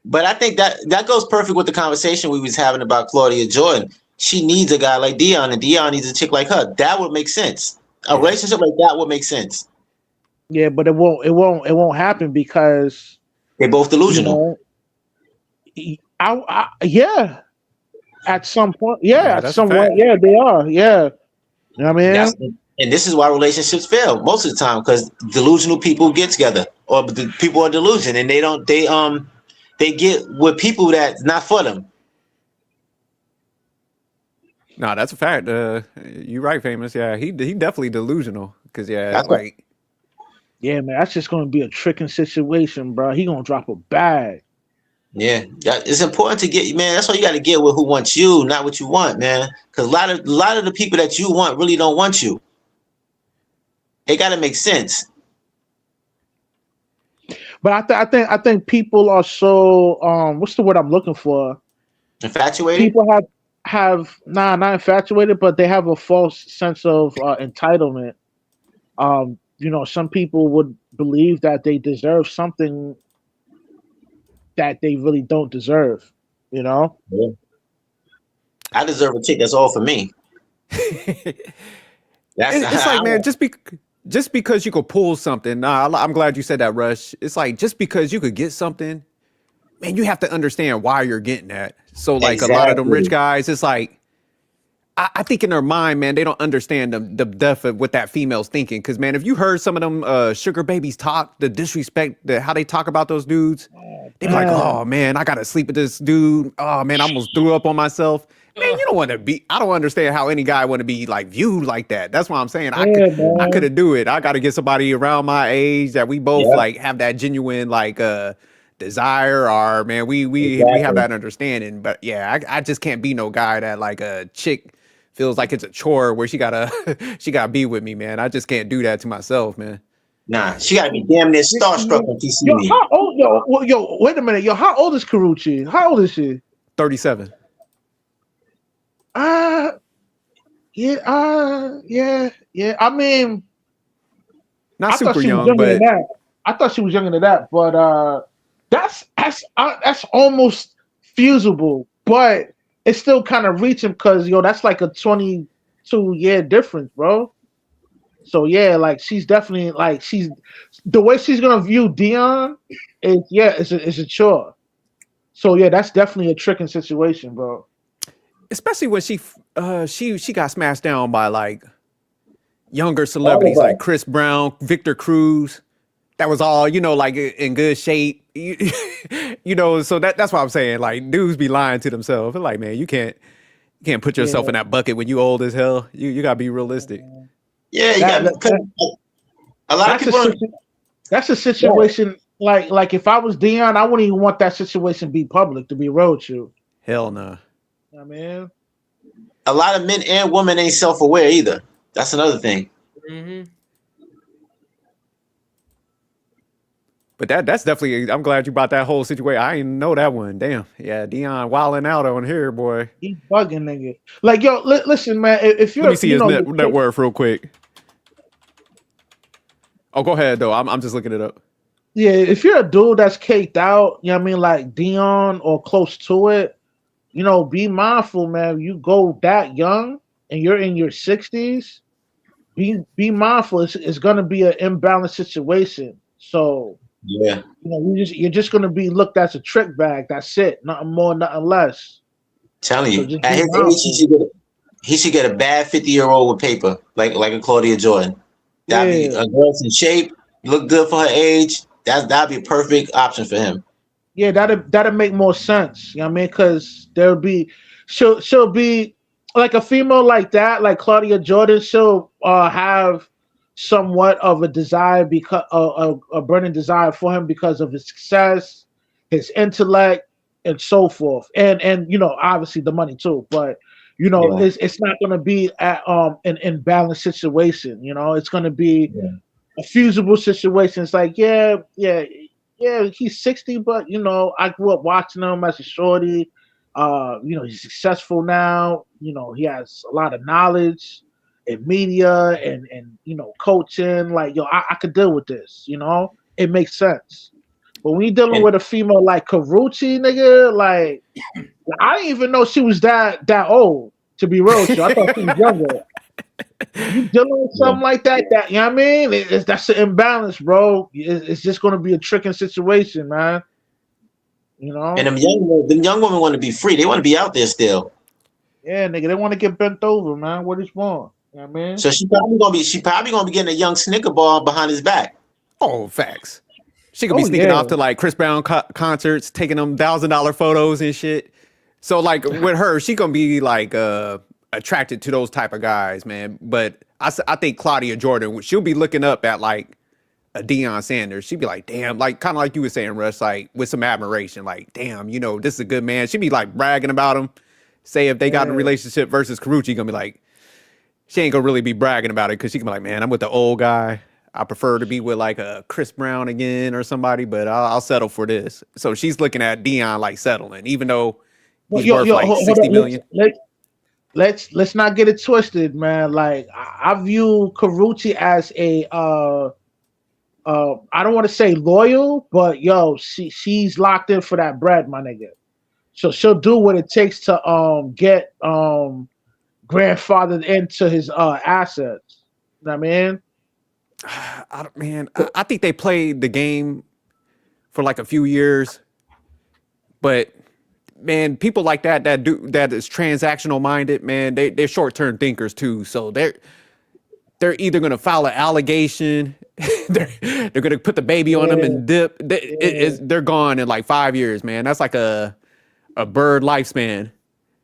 But I think that goes perfect with the conversation we was having about Claudia Jordan. She needs a guy like Deion, and Deion needs a chick like her. That would make sense. A relationship like that would make sense. Yeah, but it won't happen because They're both delusional. Yeah. At some point, at that's some a fact. point, they are. Yeah. You know what I mean? And this is why relationships fail most of the time, because delusional people get together, or the people are delusion, and they get with people that's not for them. No, that's a fact. You're right, famous. Yeah, he definitely delusional. Cause That's like Yeah, man, that's just gonna be a tricking situation, bro. He gonna drop a bag. Yeah, it's important to get, man. That's why you got to get with who wants you, not what you want, man. Because a lot of the people that you want really don't want you. It got to make sense. But I think people are so what's the word I'm looking for? Infatuated? People have not infatuated, but they have a false sense of entitlement. Some people would believe that they deserve something that they really don't deserve. You know. Yeah. I deserve a chick that's all for me. It's like, man, just because you could pull something. Nah, I'm glad you said that, Rush. It's like just because you could get something, man, you have to understand why you're getting that. So like a lot of them rich guys, it's like I think in their mind, man, they don't understand the depth of what that female's thinking. Because man, if you heard some of them sugar babies talk, the disrespect, how they talk about those dudes, they be like, oh man, I gotta sleep with this dude. Oh man, I almost threw up on myself. Man, you don't want to be. I don't understand how any guy want to be like viewed like that. That's why I'm saying I couldn't do it. I got to get somebody around my age that we both like have that genuine like desire, or man, we have that understanding. But yeah, I just can't be no guy that like a chick feels like it's a chore where she gotta be with me, man. I just can't do that to myself, man. Nah, she gotta be damn near starstruck when she see Yo, me. how old? Yo, wait a minute. Yo, how old is Karuchi? How old is she? 37. Yeah. I mean, Not I thought super she was young, younger than but that. I thought she was younger than that, but that's almost feasible, but it's still kind of reaching because that's like a 22-year difference, bro. So yeah, like she's definitely like the way she's gonna view Dion is a chore. So yeah, that's definitely a tricking situation, bro. especially when she got smashed down by like younger celebrities like Chris Brown, Victor Cruz. That was all, like in good shape. So that's what I'm saying. Like dudes be lying to themselves. They're like, man, you can't put yourself in that bucket when you old as hell. You gotta be realistic. Yeah, you got a lot of people. That's a situation. Like if I was Dion, I wouldn't even want that situation to be public. To be real with you. Hell no. I mean, A lot of men and women ain't self-aware either. That's another thing. Mm-hmm. But that's definitely. I'm glad you brought that whole situation. I didn't know that one. Damn. Yeah, Dion wilding out on here, boy. he bugging, nigga. Like yo, listen, man. If you're, Let me see his net worth real quick. Oh, go ahead though. I'm just looking it up. Yeah, if you're a dude that's caked out, you know what I mean, like Dion or close to it, be mindful, man. You go that young and you're in your 60s, be mindful. It's gonna be an imbalanced situation. So Yeah. you're just gonna be looked at as a trick bag. That's it. Nothing more, nothing less. Telling So you, just at be his mindful. age, he should get a bad 50-year-old with paper, like a Claudia Jordan. That'd be a girl's in shape, look good for her age. That'd be a perfect option for him. Yeah, that'd make more sense. You know what I mean? Because she'll be like a female like that, like Claudia Jordan. She'll have somewhat of a desire because a burning desire for him because of his success, his intellect, and so forth, and obviously the money too. But it's not going to be at an imbalanced situation. It's going to be a fusible situation. It's like yeah, he's 60, but I grew up watching him as a shorty. He's successful now. He has a lot of knowledge in media and coaching. Like, I could deal with this. It makes sense. But when you're dealing with a female like Karuchi, nigga, like I didn't even know she was that old. To be real with you, I thought she was younger. You dealing with something like that, you know what I mean? That's an imbalance, bro. It's just going to be a tricking situation, man. And them young women want to be free. They want to be out there still. Yeah, nigga, they want to get bent over, man. What is wrong? You know what I mean? So she probably gonna be getting a young Snicker bar behind his back. Oh, facts. She could be sneaking off to like Chris Brown concerts, taking them $1,000 photos and shit. So like with her, she gonna be like attracted to those type of guys, man. But I think Claudia Jordan, she'll be looking up at like a Deion Sanders. She'd be like, damn, like kind of like you were saying, Russ, like with some admiration, like, damn, this is a good man. She'd be like bragging about him. Say if they got in a relationship versus Karuchi, gonna be like, she ain't gonna really be bragging about it because she can be like, man, I'm with the old guy. I prefer to be with like a Chris Brown again or somebody, but I'll settle for this. So she's looking at Deion like settling, even though But He's worth like hold 60 on. million. Let's not get it twisted, man. Like I view Karuchi as a I don't want to say loyal, but yo, she's locked in for that bread, my nigga. So she'll do what it takes to get grandfathered into his assets. You know what I mean? I think they played the game for like a few years, but man, people like that that is transactional minded, man, they're short term thinkers too. So they're either gonna file an allegation, they're gonna put the baby on them and dip. They're gone in like 5 years, man. That's like a bird lifespan.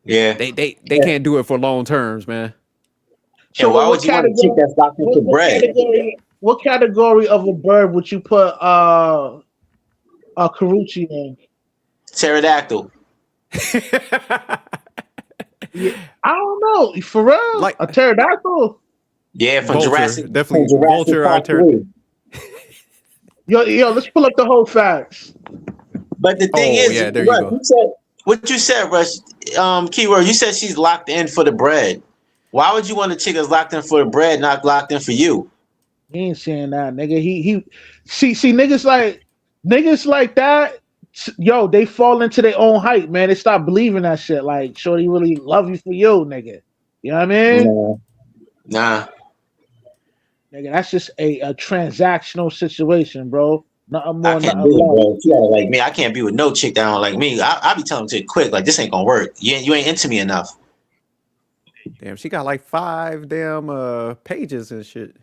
Yeah. They can't do it for long terms, man. So why would you want to chick that's locked into bread? What category of a bird would you put Karuchi in? Pterodactyl. I don't know. For real? Like a pterodactyl? Yeah, from Vulture, Jurassic. definitely from Jurassic vulture Park or pterodactyl. 3. Yo, let's pull up the whole facts. But the thing is, yeah, there you Russ, go. you said, what you said, Russ, keyword, you said she's locked in for the bread. Why would you want a chick that's locked in for the bread, not locked in for you? He ain't saying that, nigga. He see niggas like that. Yo, they fall into their own hype, man. They stop believing that shit. Like, shorty really love you for you, nigga. You know what I mean? Nah. Nigga, that's just a transactional situation, bro. Nothing more, I can't nothing do it, less. bro. If you gotta like me, I can't be with no chick that don't like me. I be telling them to quick, like, this ain't gonna work. You ain't into me enough. Damn, she got like 5 damn pages and shit.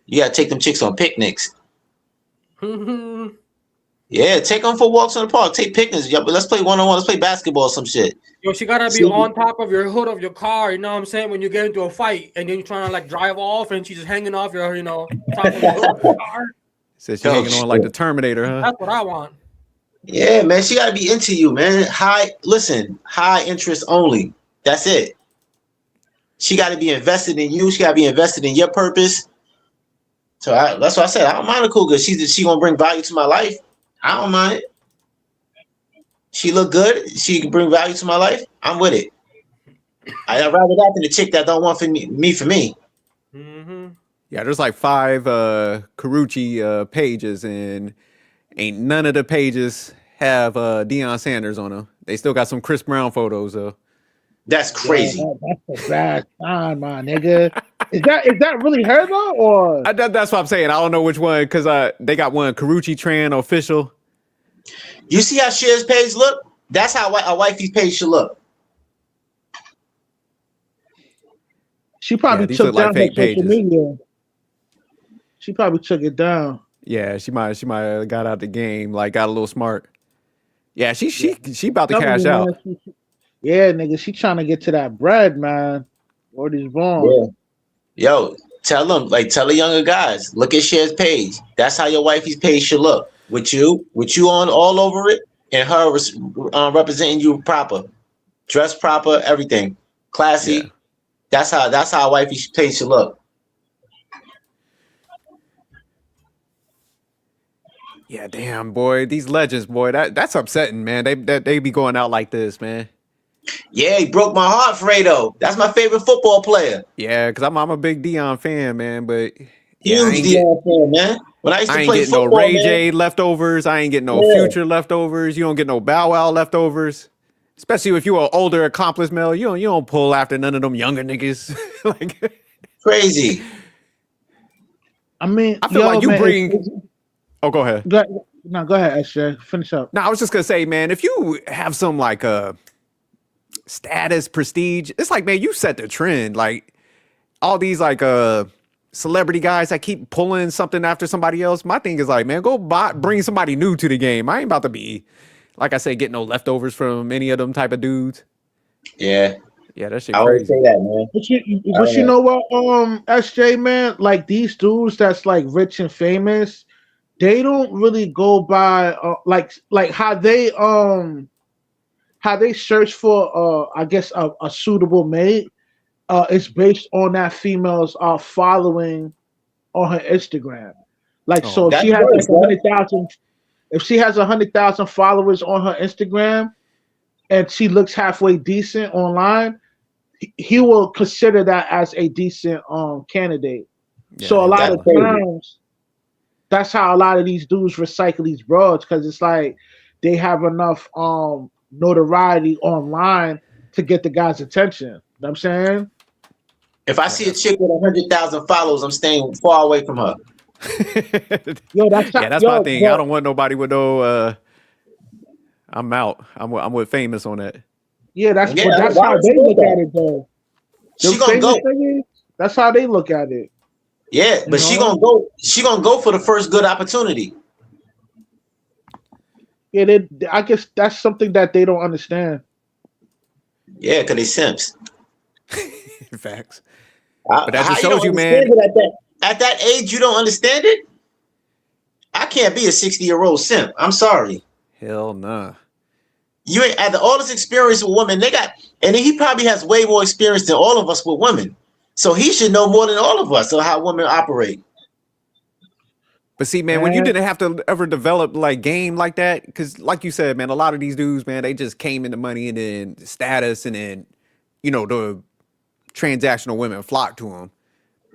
You gotta take them chicks on picnics. Yo, Yeah, take them for walks in the park. Take picnics. Yeah, but let's play one-on-one. Let's play basketball or some shit. she gotta be See? on top of your hood of your car. You know what I'm saying? When you get into a fight and then you're trying to like drive off and she's just hanging off your, top of the hood of your car. Said she Oh, hanging on like shit. the Terminator, huh? That's what I want. Yeah, man, she gotta be into you, man. High interest only. That's it. She gotta be invested in you. She gotta be invested in your purpose. So that's what I said. I don't mind a cougar. She gonna bring value to my life. I don't mind it. She look good. She can bring value to my life. I'm with it. I'd rather that than a chick that don't want me for me. Mm-hmm. Yeah, there's like 5 Karuchi pages, and ain't none of the pages have Deion Sanders on them. They still got some Chris Brown photos though. That's crazy. Yeah, that's a bad sign, my nigga. Is that really her though, or That's what I'm saying. I don't know which one, because they got one Karuchi Tran official. You see how Cher's page look? That's how a wifey's page should look. she probably these took look like down her fake social pages. media? She probably took it down. Yeah, she might have got out the game, like got a little smart. Yeah, she about to cash Tell me, out. man, yeah, nigga, she trying to get to that bread, man. Word is born. Yeah. Yo, tell the younger guys, look at Cher's page. That's how your wifey's page should look. With you on all over it, and her representing you proper, dress proper, everything, classy. Yeah. That's how a wifey's page should look. Yeah, damn boy, these legends, boy, that's upsetting, man. They be going out like this, man. Yeah, he broke my heart, Fredo. That's my favorite football player. Yeah, because I'm a big Deion fan, man. But yeah, Huge Deion fan, man. When I used I to ain't play getting football, no Ray man, J leftovers. I ain't getting no Yeah. Future leftovers. You don't get no Bow Wow leftovers. Especially if you an older, accomplished male, you don't pull after none of them younger niggas. Like, crazy. I mean, I feel like you man, bring. Oh, go ahead. go ahead, SJ. Finish up. No, I was just gonna say, man, if you have some like status, prestige, it's like, man, you set the trend. Like all these like celebrity guys that keep pulling something after somebody else. My thing is like, man, bring somebody new to the game. I ain't about to be, like I said, getting no leftovers from any of them type of dudes. Yeah, Yeah, that shit I always crazy. say that, man. But you know what, SJ, man, like these dudes that's like rich and famous, they don't really go by like how they search for I guess a suitable mate. It's based on that female's following on her Instagram. Like, Oh, so if that's she has worse, like 100,000, if she has 100,000 followers on her Instagram, and she looks halfway decent online, he will consider that as a decent candidate. Yeah, So a lot That's of crazy. times, that's how a lot of these dudes recycle these broads, because it's like they have enough notoriety online to get the guy's attention. You know what I'm saying? If I see a chick with 100,000 followers, I'm staying far away from her. Yo, that's yeah, that's my thing. I don't want nobody with no. I'm out. I'm with famous on that. Yeah, that's Yeah, but that's why how would they you do look that? at it though. She Them gonna famous go. niggas, that's how they look at it. Yeah, You but she know? gonna go. She gonna go for the first good opportunity. Yeah, I guess that's something that they don't understand. Yeah, because they simps. Facts. But that just you shows don't you, man. understand it at that age? You don't understand it. I can't be a 60-year-old simp. I'm sorry. Hell nah. You ain't at all this experience with women. They got, and he probably has way more experience than all of us with women. So he should know more than all of us of how women operate. But see, man, when you didn't have to ever develop like game like that, because like you said, man, a lot of these dudes, man, they just came into money and then status, and then the transactional women flock to them.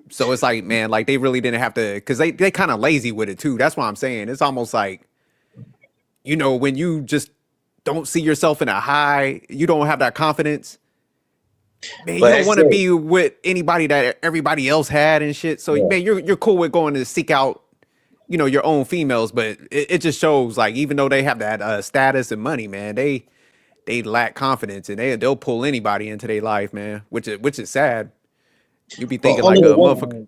So it's like, man, like they really didn't have to, because they kind of lazy with it too. That's what I'm saying. It's almost like, when you just don't see yourself in a high, you don't have that confidence. Man, you But don't that's want to it. be with anybody that everybody else had and shit. So Yeah. man, you're cool with going to seek out, your own females, but it just shows like even though they have that status and money, man, they lack confidence, and they'll pull anybody into their life, man. Which is sad. You be thinking all like of a the women- motherfucker.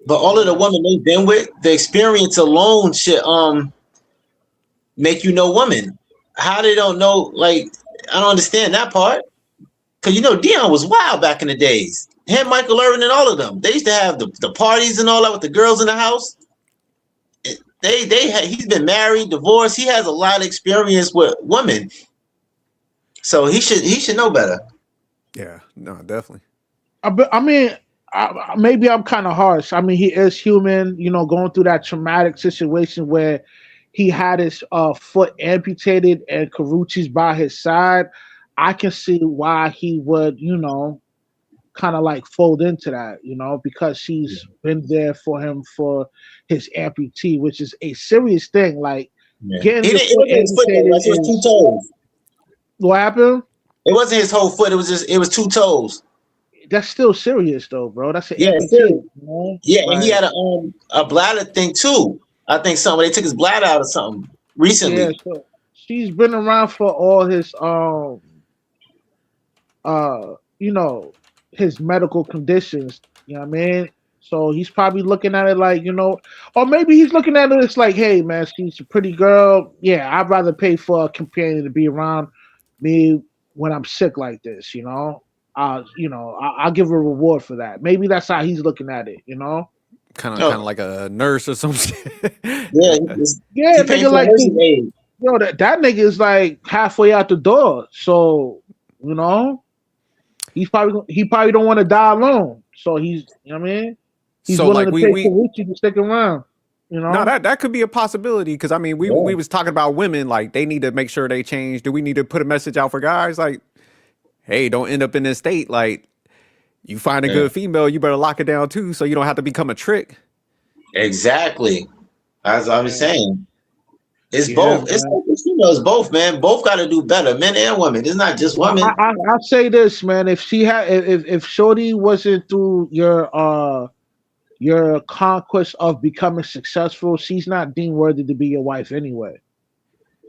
But all of the women they've been with, the experience alone should make you know women. How they don't know, like, I don't understand that part. Because Dion was wild back in the days. Him, Michael Irvin, and all of them. They used to have the parties and all that with the girls in the house. He's been married, divorced. He has a lot of experience with women. So he should know better. Yeah, no, definitely. I mean, maybe I'm kind of harsh. I mean, he is human, going through that traumatic situation where he had his foot amputated and Carucci's by his side. I can see why he would, kind of like fold into that, because she's been there for him for his amputee, which is a serious thing. Like, getting It your foot wasn't his foot, though. amputated It was two is, toes. what happened? It wasn't his whole foot. It was two toes. That's still serious though, bro. That's an Yeah, amputee. serious. Man. Yeah, and he Like, had a bladder thing too. I think they took his bladder out or something recently. yeah, so she's been around for all his his medical conditions, you know what I mean? So he's probably looking at it like, or maybe he's looking at it as like, hey man, she's a pretty girl. Yeah, I'd rather pay for a companion to be around me when I'm sick like this, I'll give a reward for that. Maybe that's how he's looking at it, Kind Oh. of like a nurse or something. Yeah, Yeah, he paid nigga, for like nursing aid. that nigga is like halfway out the door. So, he probably don't want to die alone. So he's, what I mean? He's So, willing like, to pay Carucci to stick around. No, that could be a possibility, because I mean we was talking about women, like they need to make sure they change. Do we need to put a message out for guys like, hey, don't end up in this state? Like, you find a good female, you better lock it down too, so you don't have to become a trick. Exactly. As I was saying, it's Yeah, both. man. It's both, man. Both got to do better, men and women. It's not just women. I'll say this, man. If Shorty wasn't through your conquest of becoming successful, she's not deemed worthy to be your wife anyway.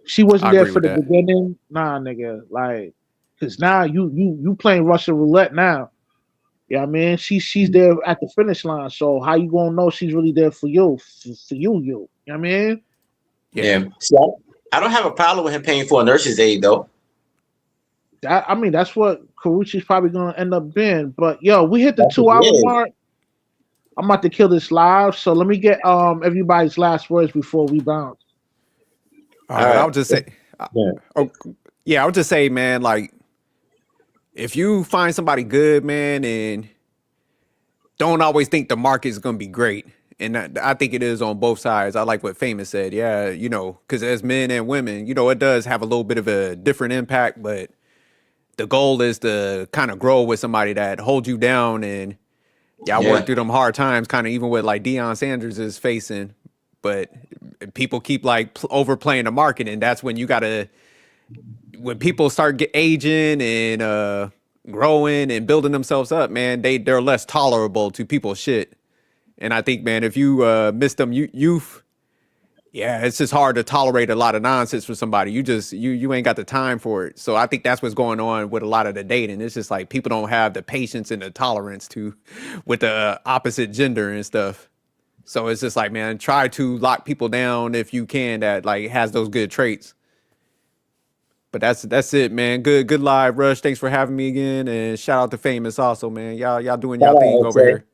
She wasn't I there agree for with the that. beginning. Nah, nigga. Like, because now you playing Russian roulette now. Yeah, I mean, she's there at the finish line. So how you gonna know she's really there for you? For you. You know what I mean? Yeah. See, I don't have a problem with him paying for a nurse's aid, though. That's what Carucci's probably gonna end up being. But yo, we hit the That's 2 what hour it is. mark. I'm about to kill this live, so let me get everybody's last words before we bounce. All right, right. I would just say, Yeah. I would just say, man, like, if you find somebody good, man, and don't always think the market's gonna be great, and I think it is on both sides. I like what Famous said, yeah, because as men and women, it does have a little bit of a different impact, but the goal is to kind of grow with somebody that holds you down and y'all Yeah. work through them hard times, kind of even with like Deion Sanders is facing. But people keep like overplaying the market, and that's when you gotta, when people start aging and growing and building themselves up, man, they're less tolerable to people's shit. And I think, man, if you miss them youth, yeah, it's just hard to tolerate a lot of nonsense from somebody. You ain't got the time for it. So I think that's what's going on with a lot of the dating. It's just like people don't have the patience and the tolerance to with the opposite gender and stuff. So it's just like, man, try to lock people down if you can that like has those good traits. But that's it, man. Good live, Rush. Thanks for having me again, and shout out to Famous also, man. Y'all doing y'all thing over here.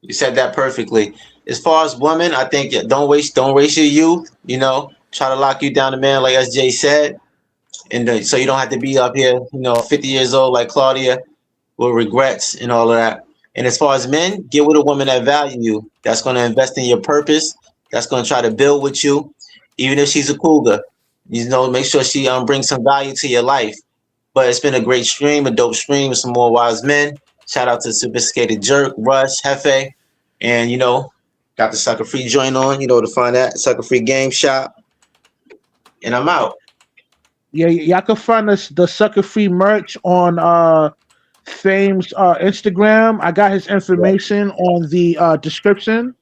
You said that perfectly. As far as women, I think don't waste your youth. You know, try to lock you down, the man, like SJ said, and so you don't have to be up here, 50 years old like Claudia, with regrets and all of that. And as far as men, get with a woman that value you. That's going to invest in your purpose. That's going to try to build with you, even if she's a cougar. Make sure she brings some value to your life. But it's been a great stream, a dope stream with some more wise men. Shout out to Sophisticated Jerk, Rush, Hefe, and got the Sucker Free joint on. To find that Sucker Free Game Shop. And I'm out. Yeah, y'all can find us the Sucker Free merch on Fame's Instagram. I got his information on the description.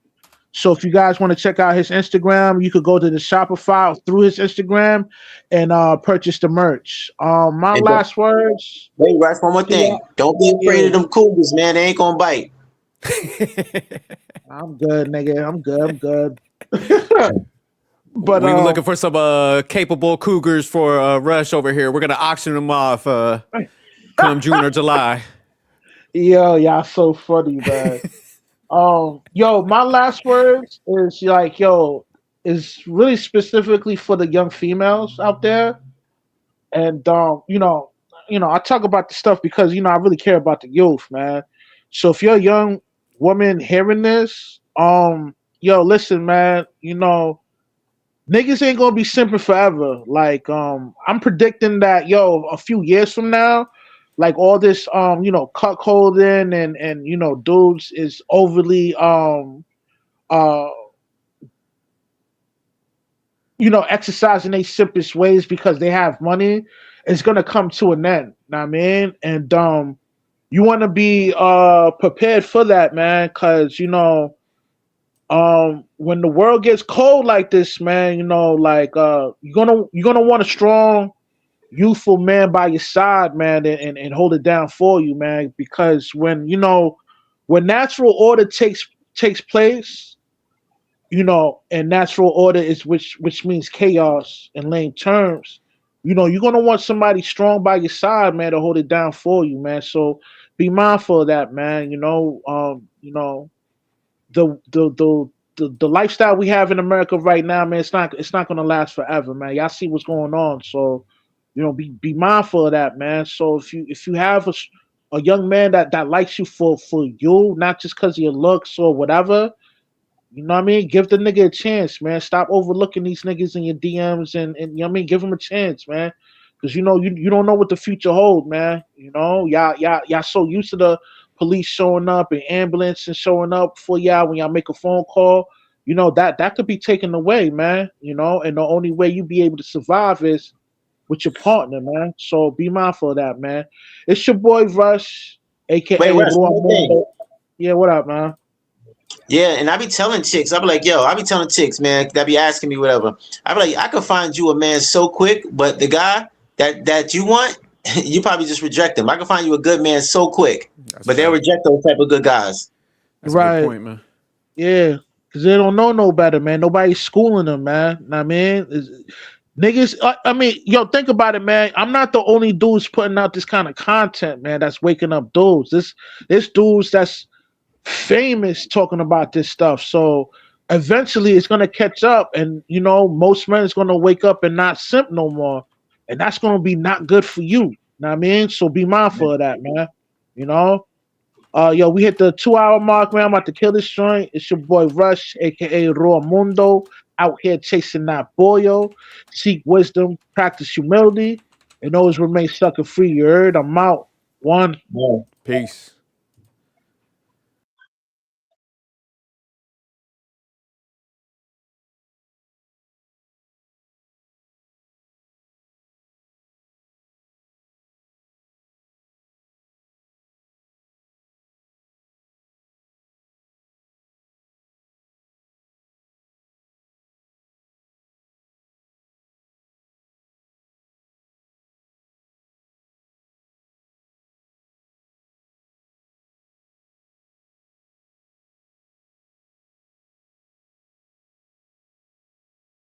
So if you guys want to check out his Instagram, you could go to the Shopify through his Instagram and purchase the merch. My last words. Wait, Rush, one more thing. Don't be afraid of them cougars, man. They ain't gonna bite. I'm good, nigga. I'm good. But we were looking for some capable cougars for Rush over here. We're gonna auction them off come June or July. Yo, y'all so funny, man. My last words is is really specifically for the young females out there. And I talk about the stuff because I really care about the youth, man. So if you're a young woman hearing this, listen, man, niggas ain't gonna be simping forever. Like, I'm predicting that, a few years from now, like all this, cuckolding and dudes is overly, exercising their simplest ways because they have money. It's gonna come to an end. Know what I mean? And you want to be prepared for that, man, because when the world gets cold like this, man, you're gonna want a strong, youthful man by your side, man, and hold it down for you, man. Because when natural order takes place, and natural order is which means chaos in lame terms, you're gonna want somebody strong by your side, man, to hold it down for you, man. So be mindful of that, man. The lifestyle we have in America right now, man, it's not gonna last forever, man. Y'all see what's going on, so be mindful of that, man. So if you have a young man that likes you for you, not just because of your looks or whatever, you know what I mean? Give the nigga a chance, man. Stop overlooking these niggas in your DMs and you know what I mean? Give them a chance, man. Because you don't know what the future holds, man. Y'all so used to the police showing up and ambulance and showing up for y'all when y'all make a phone call. That could be taken away, man. And the only way you be able to survive is with your partner, man. So be mindful of that, man. It's your boy Rush, aka Rush, Yeah, what up, man? Yeah, and I be telling chicks, man, that be asking me whatever. I be like, I could find you a man so quick, but the guy that you want, you probably just reject him. I can find you a good man so quick, but they'll reject those type of good guys. That's a good point, man. Yeah, because they don't know no better, man. Nobody's schooling them, man. Know what I mean? Niggas, think about it, man. I'm not the only dudes putting out this kind of content, man, that's waking up dudes. This dudes that's famous talking about this stuff. So eventually it's going to catch up, and, most men is going to wake up and not simp no more. And that's going to be not good for you. Know what I mean? So be mindful of that, man. We hit the 2-hour mark, man. I'm about to kill this joint. It's your boy Rush, aka Raw Mundo, out here chasing that boyo. Seek wisdom, practice humility, And always remain sucker free. You heard? I'm out. One. Yeah. Peace.